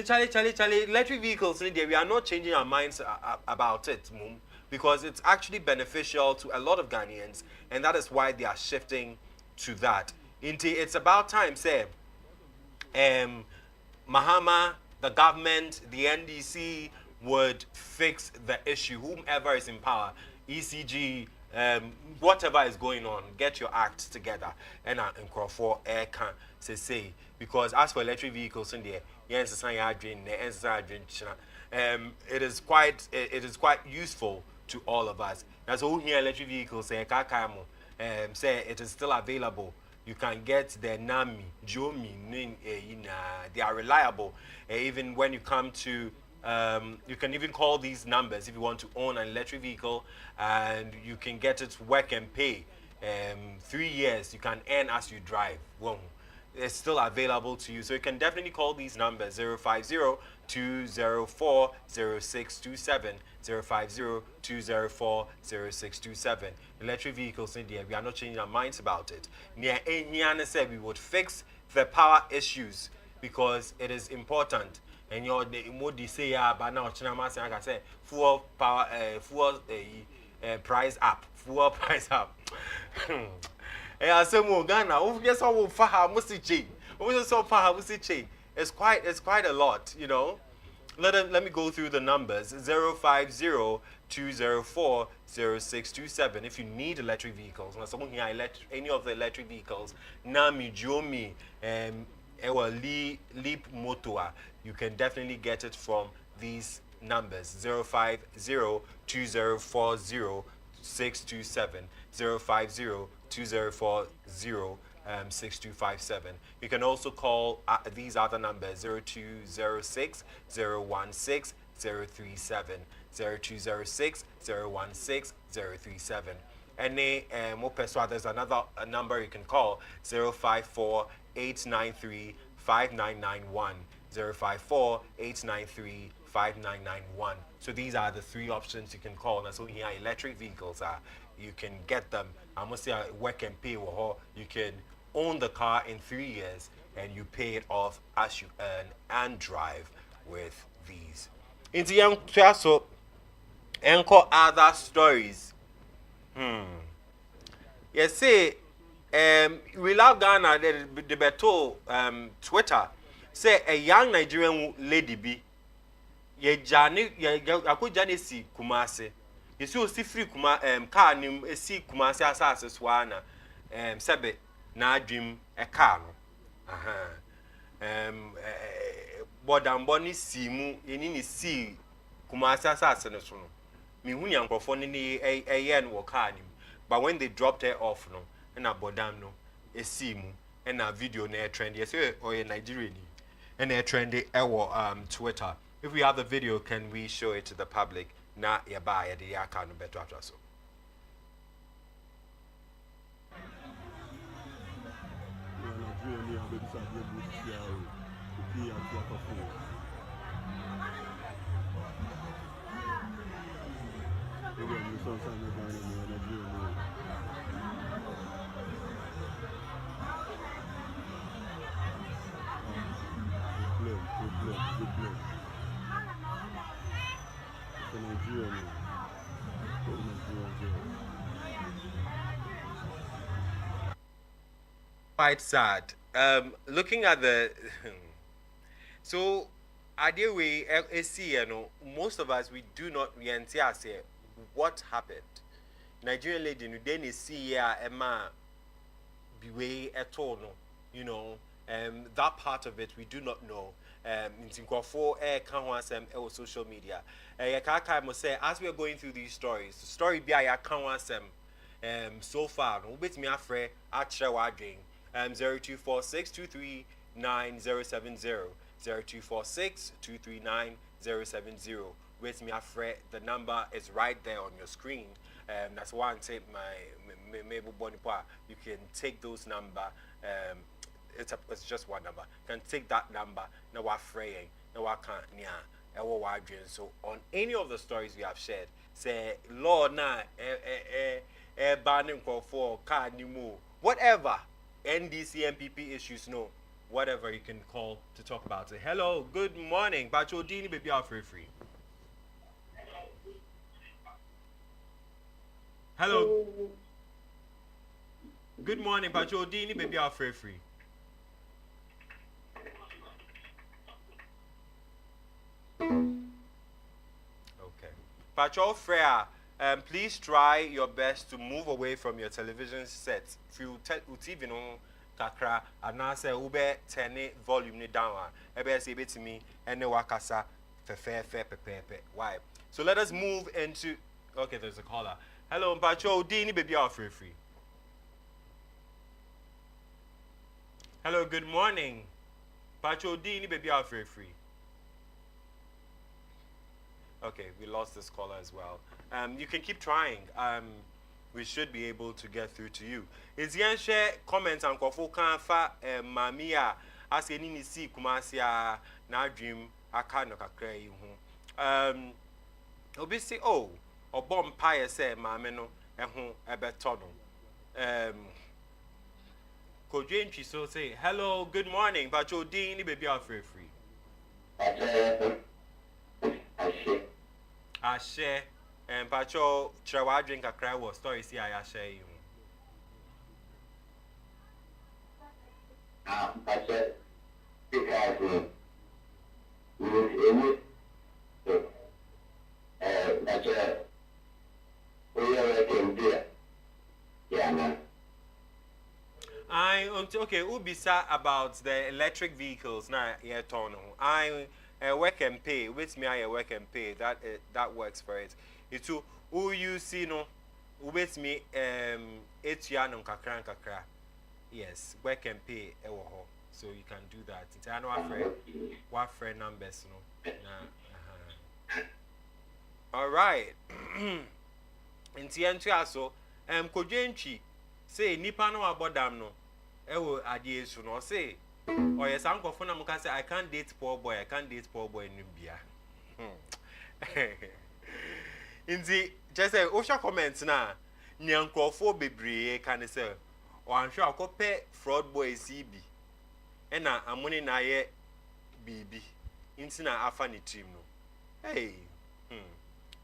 Charlie, electric vehicles, we are not changing our minds about it, mum, because it's actually beneficial to a lot of Ghanaians, and that is why they are shifting to that. It's about time, say. Mahama, the government, the NDC would fix the issue. Whomever is in power, ECG, whatever is going on, get your act together. And for air can say because as for electric vehicles in there, it is quite useful to all of us. That's all here electric vehicles say it is still available. You can get the Nami, Jomi, they are reliable. Even when you come to, you can even call these numbers if you want to own an electric vehicle, and you can get it work and pay. 3 years, you can earn as you drive. Well, it's still available to you. So you can definitely call these numbers 050-204-0627, 050-204-0627. Electric vehicles in there, we are not changing our minds about it. Niana said we would fix the power issues because it is important. And you're the Modi say but now Chinama I say fuel power price up. Fuel price up. I say more Ghana. Oh, yes, I will faha musichi. Oh, yes, so faha musichi. It's quite a lot, you know. Let me go through the numbers. 050-204-0627. If you need electric vehicles, now someone here any of the electric vehicles, Nami, Jomi, Leap Motoa, you can definitely get it from these numbers. 050-2040-627, 050-2040-6257. You can also call these other numbers 0206-016-037, 0206-016-037. And there's another number you can call 054-893-5991, 054-893-5991. So these are the three options you can call. And so here electric vehicles are. You can get them. I must say work and pay. You can own the car in 3 years and you pay it off as you earn and drive with these. Into young so encore other stories. Yes, say we love Ghana. The beto Twitter say a young Nigerian lady be ye jani si Kumasi. You see, see free kuma car nim si Kumasi asase swana sebe na dream a car no bodam boni simu yeni ni si kumasi asase no so no me hu nyankrofo ne ne eye no car nim but when they dropped her off no na bodam no esimu na video na trend yes or Nigeria ni and a trendy Twitter. If we have the video, can we show it to the public? Na ya buy the yaka no better after so. Quite sad. Looking at the so idea we see most of us we do not say what happened. Nigerian lady no then see Emma be at all no that part of it we do not know. Ntinkofo can wasem social media. Yekaka must say as we are going through these stories, the story be I can wasem so far no bit me afre atre wadwen 0246239070 0246239070 with me afre the number is right there on your screen. That's why I take my Mabel Bonipa. You can take those number. It's just one number. You can take that number. Now we're fraying. Now I can't. So on any of the stories we have shared, say Lord na banning for car new whatever NDC MPP issues no whatever you can call to talk about it. Hello, good morning. Bacho Dini baby are free. Hello. Good morning, Bacho Dini baby are free. Okay. Patrol Freya, please try your best to move away from your television set. If you TV no kakra, and now say ube turn volume ni down. Ebe say to me and the wakasa fair. Why? So let us move into. Okay, there's a caller. Hello, Patrol Dini baby are free. Hello, good morning. Patrol Dini baby are free. Okay, we lost this caller as well. You can keep trying. We should be able to get through to you. Is yan share comments and kofo kan fa mamia as any ni si kumasia na dream aka no kakra yi ho. Obi say oh obom pie say mame no ho ebeto no. Kodwentwi so say hello, good morning. Bacho din ni baby are free. I share and Pacho Trawa drink a cry was story see I share you. I said because we was that's we are came there. Yeah, man. Okay, Ubisa about the electric vehicles now yeah tono. I work and pay with me I work and pay that works for it. It's who you see no with me etuanum kakra. Yes, work and pay so you can do that. It's I know what friend numbers no. All right. Nti entu aso kodwentwi say nipa no abodam no ewo ade esu no say oh yes ankofo na muka say I can't date poor boy no bia. Nti just say o sha comment na nyankofo bebree kan say o anhwe akope fraud boy CB ena amone na ye bibi nti na afa ni team no. Hey.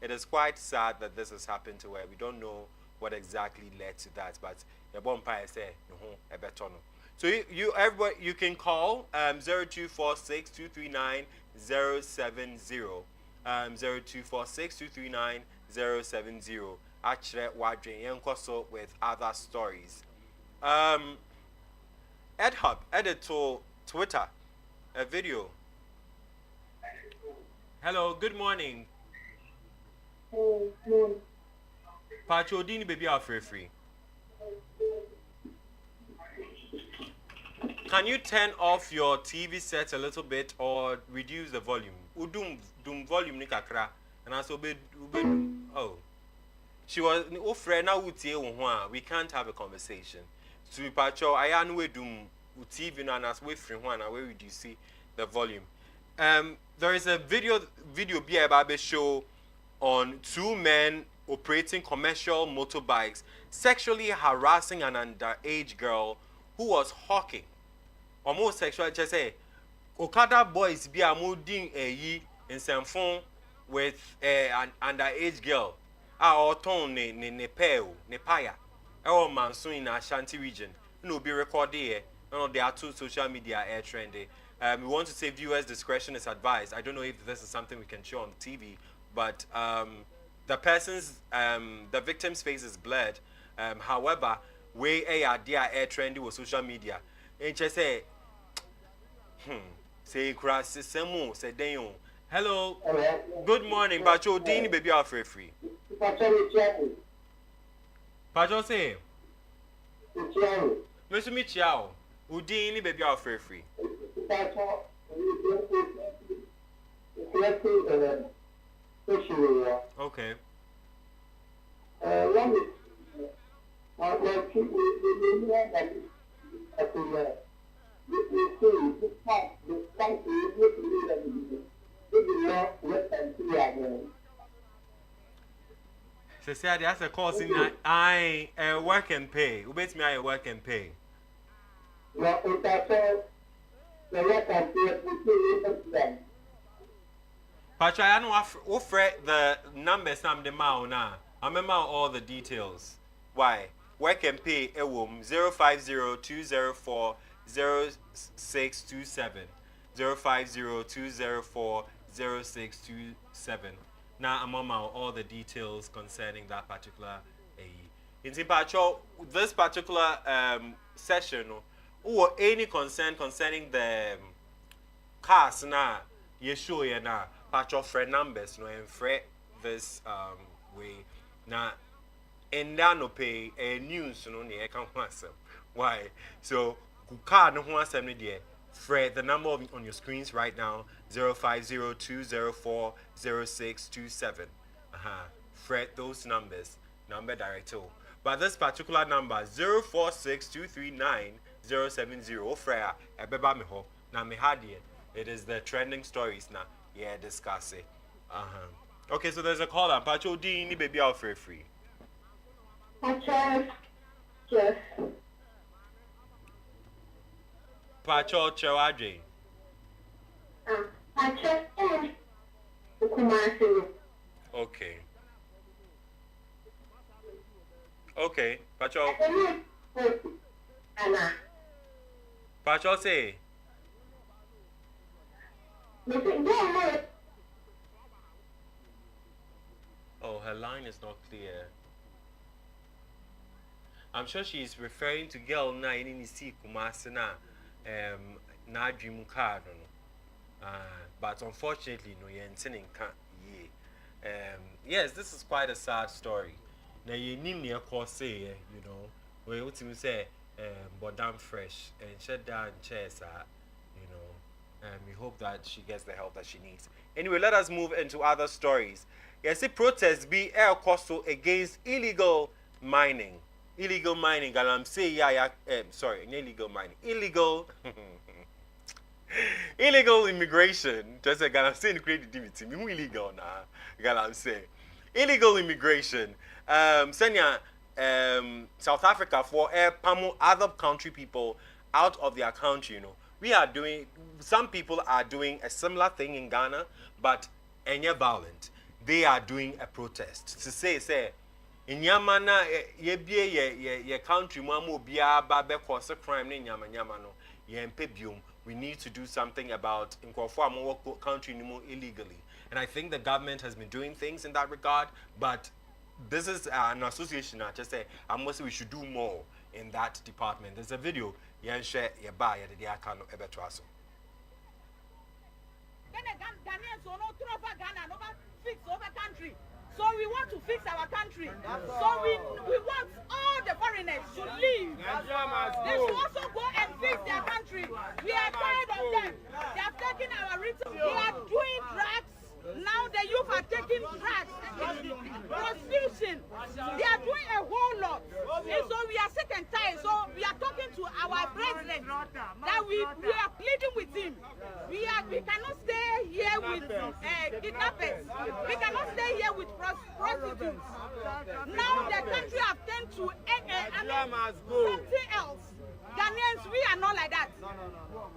It is quite sad that this has happened to her. We don't know what exactly led to that, but the bonfire say a better no. So everybody you can call 0246-239-070 0246-239-070 actually wadwen yenkoso with other stories. Ed Hub editor Twitter A video. Hello, good morning. Pacho Dini baby are free. Can you turn off your TV set a little bit or reduce the volume? Udum volume ni kakra. And also be oh. She was ofre na utie wo we can't have a conversation. So Pacho aya we dum TV no anas we free ho na we reduce the volume. There is a video be about show on two men operating commercial motorbikes sexually harassing an underage girl who was hawking. Almost sexual just say Okada boys be a moving in some phone with an underage girl. Or ton ne peo ne paya. Our monsoon in Ashanti region. No be recorded here. No, there are two social media air trendy. We want to say viewers' discretion is advised. I don't know if this is something we can show on TV, but the victim's face is blurred. However, we are there air trendy with social media. And just say, say cross semu say den. Hello, good morning, Pacho Dini baby are free. Pacho say, Mr. Michiao, Udini baby are free. Okay. So say that's a course in I work and pay. Who bet me I work and pay? Pacha, I know offer the numbers I'm the now. I remember all the details. Why? Work and pay a womb 050-204-0627. 050-204-0627. Now I'm on all the details concerning that particular in Pacha, this particular session or any concern concerning the cars na you show you na Pacha friend numbers no and fret this way now and no pay a news no near can why so car no one send me there fret the number on your screens right now 050-204-0627 fret those numbers number director but this particular number 046-239-070 Freya ebeba me ho na me hadie it is the trending stories now yeah discuss it okay so there's a caller Pacho D ni baby out free Pacho yes Pacho Chewadre Pacho Kumasi okay okay Pacho Anna Pacho say oh her line is not clear I'm sure she's referring to girl na in see Kumasi na dream card but unfortunately no yentin can't yes this is quite a sad story now you need me a course say you know we what you say but damn fresh and shut down chairs you know we hope that she gets the help that she needs anyway let us move into other stories yes the protests be air coastal against illegal mining galam say sorry illegal mining illegal immigration just a galam say creativity me illegal na galam say illegal immigration senya South Africa for other country people out of their country you know some people are doing a similar thing in Ghana but any violent they are doing a protest to say in Yamana ye country mamu bia ba be cause crime ni nyama no ye mpebium we need to do something about in country illegally and I think the government has been doing things in that regard but this is an association I just say I must say we should do more in that department there's a video yen share ye buy the akano ebetraso Then Ghanaians will not throw over Ghana and over fix over country. So we want to fix our country. So we want all the foreigners to leave. They should also go and fix their country. We are tired of them. They are taking our return. They are doing drugs. Now the youth are taking drugs. Prostitution. They are doing a whole lot. And so we are sick and tired. So we are talking to our president that we are pleading with him. We cannot stay here with kidnappers. We cannot stay here with prostitutes. Now the country have turned to something else. Ghanaians, we are not like that.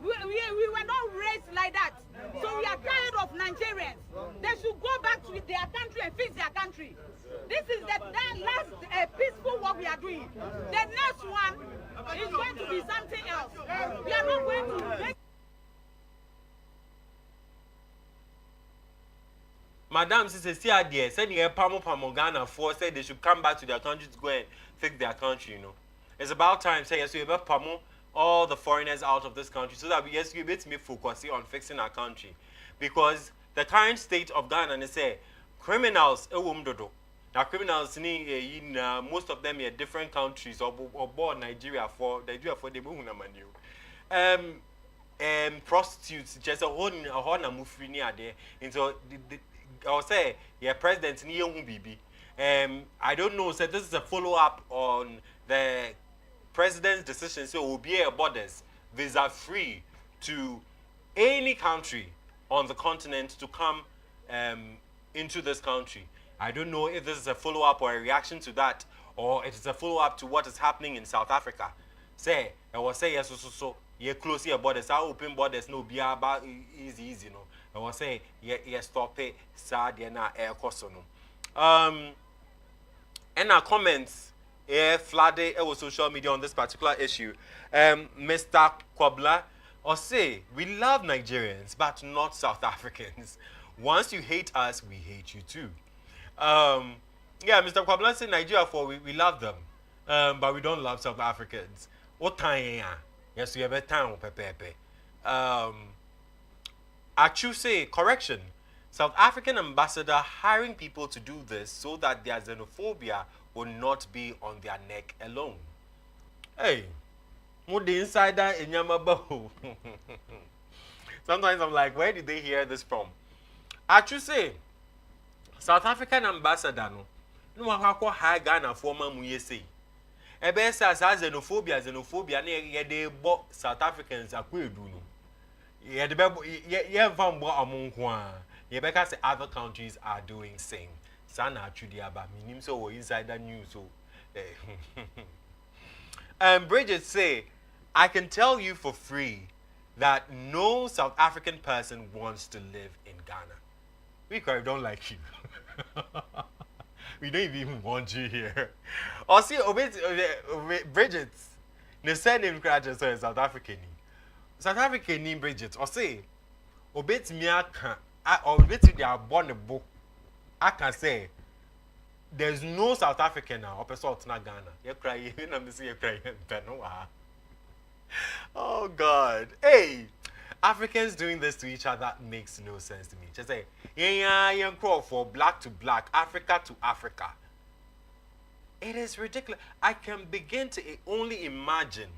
We were not raised like that. So we are tired of Nigerians. They should go back to their country and fix their country. This is the last peaceful work we are doing. The next one is going to be something else. We are not going to make. Madam says, see idea, said the Pamo Ghana for said they should come back to their country to go and fix their country, you know. It's about time, say, yes, we have Pamo all the foreigners out of this country so that we yes, we bit me focus on fixing our country. Because the current state of Ghana, they say, criminals, now criminals in most of them in different countries or born Nigeria for the prostitutes just a whole mufri near there. And so I'll say, yeah, president ni young bibi. I don't know, so this is a follow-up on the president's decision, so will be borders visa-free to any country on the continent to come into this country. I don't know if this is a follow-up or a reaction to that, or it is a follow-up to what is happening in South Africa. Say, I was say yes, so you close your borders, I open borders, no be about easy, no. I was say yes, stop it, sad, na air cost no. And our comments. Flooded our social media on this particular issue. Mr. Kwabla or say we love Nigerians but not South Africans. Once you hate us, we hate you too. Yeah, Mr. Kwabla said Nigeria for we love them, but we don't love South Africans. What time? Yes, we have a time pepe. Achu say correction. South African ambassador hiring people to do this so that their xenophobia will not be on their neck alone. Hey, what the insider in Yamabo? Sometimes I'm like, where did they hear this from? Actually, say South African ambassador no one high Ghana former muyese. Ebe sa xenophobia ne de bo South Africans akwedu no. Ye de be van bo amonkwa. Ye be ka say other countries are doing same. Sana Chudiaba, minim so insider news so. Bridget say, I can tell you for free that no South African person wants to live in Ghana. We don't like you. We don't even want you here. Or see, Bridget, the surname graduate is South African. South African name Bridget. Or say, obet miaka, or obet they are born a book. I can say there's no South African now, or South Ghana. You're crying, I'm saying you're crying. Oh God. Hey, Africans doing this to each other makes no sense to me. Just say, yeah, for black to black, Africa to Africa. It is ridiculous. I can begin to only imagine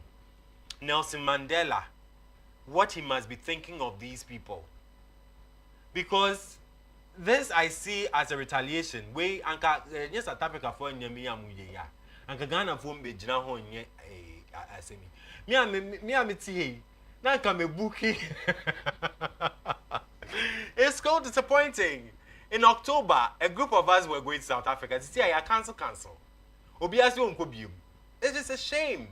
Nelson Mandela, what he must be thinking of these people. Because this I see as a retaliation. We anka yes South Africa for nyame amuye ya. Anka Ghana for me gina ho nye asemi. Me ameti he. Na anka me buki. It's so disappointing. In October, a group of us were going to South Africa. To see I cancel. Obiasi wonko biom. It is a shame.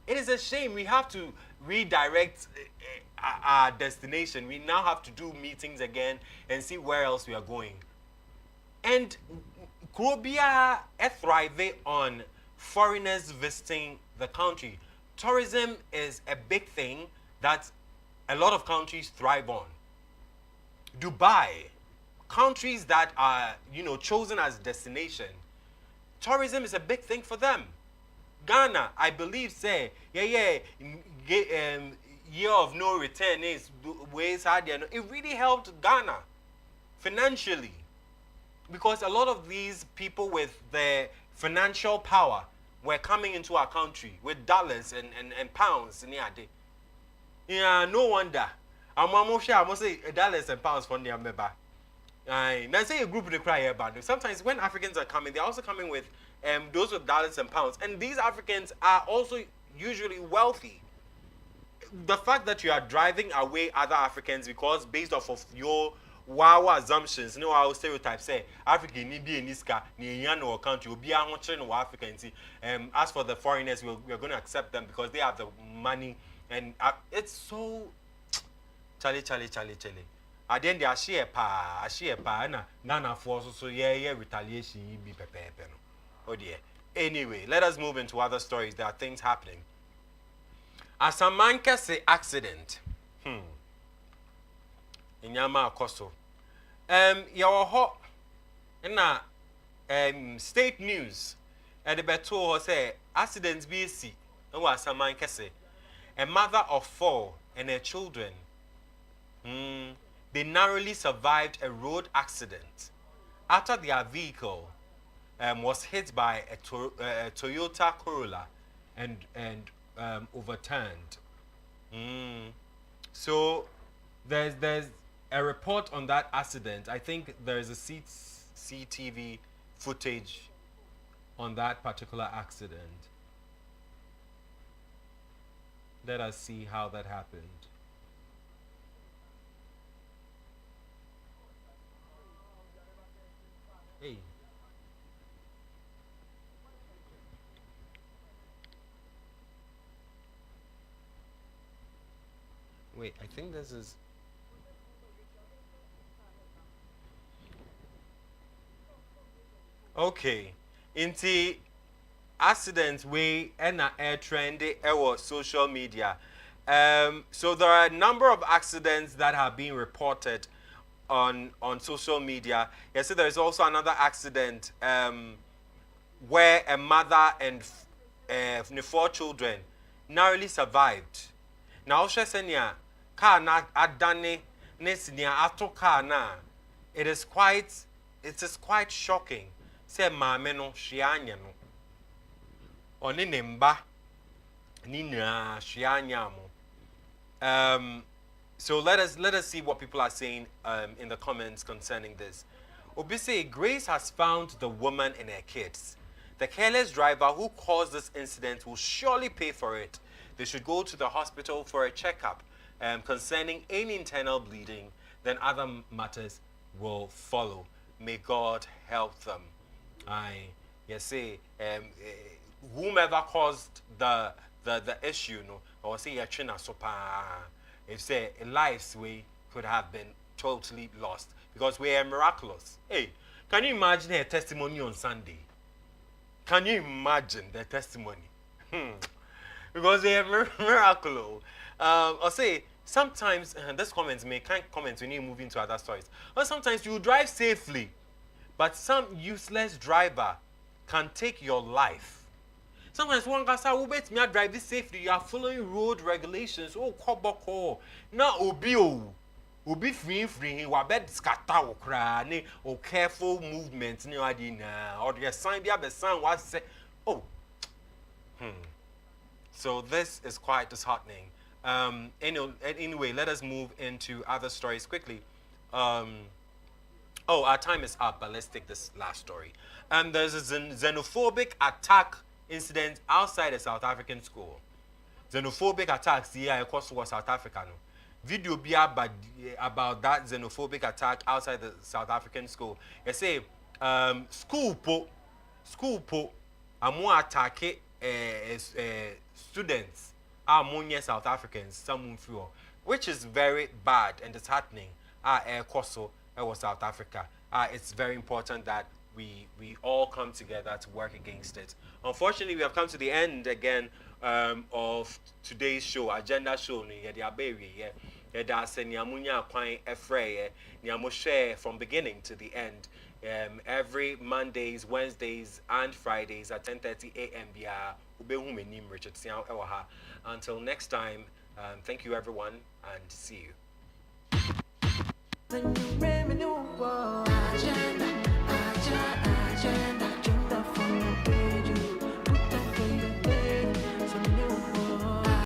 It is a shame. We have to redirect our destination. We now have to do meetings again and see where else we are going. And Krobia thrive on foreigners visiting the country. Tourism is a big thing that a lot of countries thrive on. Dubai, countries that are, chosen as destination, tourism is a big thing for them. Ghana, I believe, say, year of no return is ways hard. It really helped Ghana financially, because a lot of these people with the financial power were coming into our country with dollars and pounds. Yeah, no wonder. I'm say dollars and pounds for the member. Now say a group they cry about. Sometimes when Africans are coming, they're also coming with those with dollars and pounds, and these Africans are also usually wealthy. The fact that you are driving away other Africans because based off of your wow assumptions, our stereotypes say African need be in this car, near no country, will be no Africans. As for the foreigners, we're going to accept them because they have the money, and it's so Charlie. At the end, I share pa, na Nana force so yeah, retaliation be prepared. Oh dear. Anyway, let us move into other stories. There are things happening. As a man can say accident. In Yama Koso. Your hot na state news. At the beto say accidents BC. No was a man can say. A mother of 4 and her children. They narrowly survived a road accident after their vehicle was hit by a Toyota Corolla and overturned. So there's a report on that accident. I think there's a CCTV footage on that particular accident. Let us see how that happened. Hey. Wait, I think this is... Okay. Inti accident way and air trendy or social media. So there are a number of accidents that have been reported on social media. Yes, so there is also another accident where a mother and 4 children narrowly survived. Now, Shesenia, car na adane nesinia ato car na. It is quite shocking. Say mama no shianya no. Oni nemba ni na shianya mo. So let us see what people are saying in the comments concerning this. Obise, Grace has found the woman and her kids. The careless driver who caused this incident will surely pay for it. They should go to the hospital for a checkup concerning any internal bleeding. Then other matters will follow. May God help them. Whomever caused the issue, no, or say China sopa. If say lives we could have been totally lost because we are miraculous. Hey, can you imagine her testimony on Sunday? Can you imagine the testimony? Because they are miraculous. Or say sometimes this comments may kind comments when you move into other stories. Or sometimes you drive safely, but some useless driver can take your life. Sometimes one guy says, "Wait, me drive this safely. You are following road regulations. Oh, koboko. Now, obi free. Wabed scatter okra ne o careful movement ne adi na. Or the sign be a sign was say, oh, So this is quite disheartening. Anyway, let us move into other stories quickly. Oh, our time is up, but let's take this last story. There's a xenophobic attack incident outside a South African school. Xenophobic attacks here across South Africa. No? Video be about that xenophobic attack outside the South African school. They say school po amu attack students are South Africans, some few, which is very bad and disheartening. Koso was South Africa. It's very important that we all come together to work against it. Unfortunately, we have come to the end again of today's show, agenda show. From beginning to the end. Every Mondays, Wednesdays, and Fridays at 10:30 a.m. Until next time, Thank you, everyone, and see you.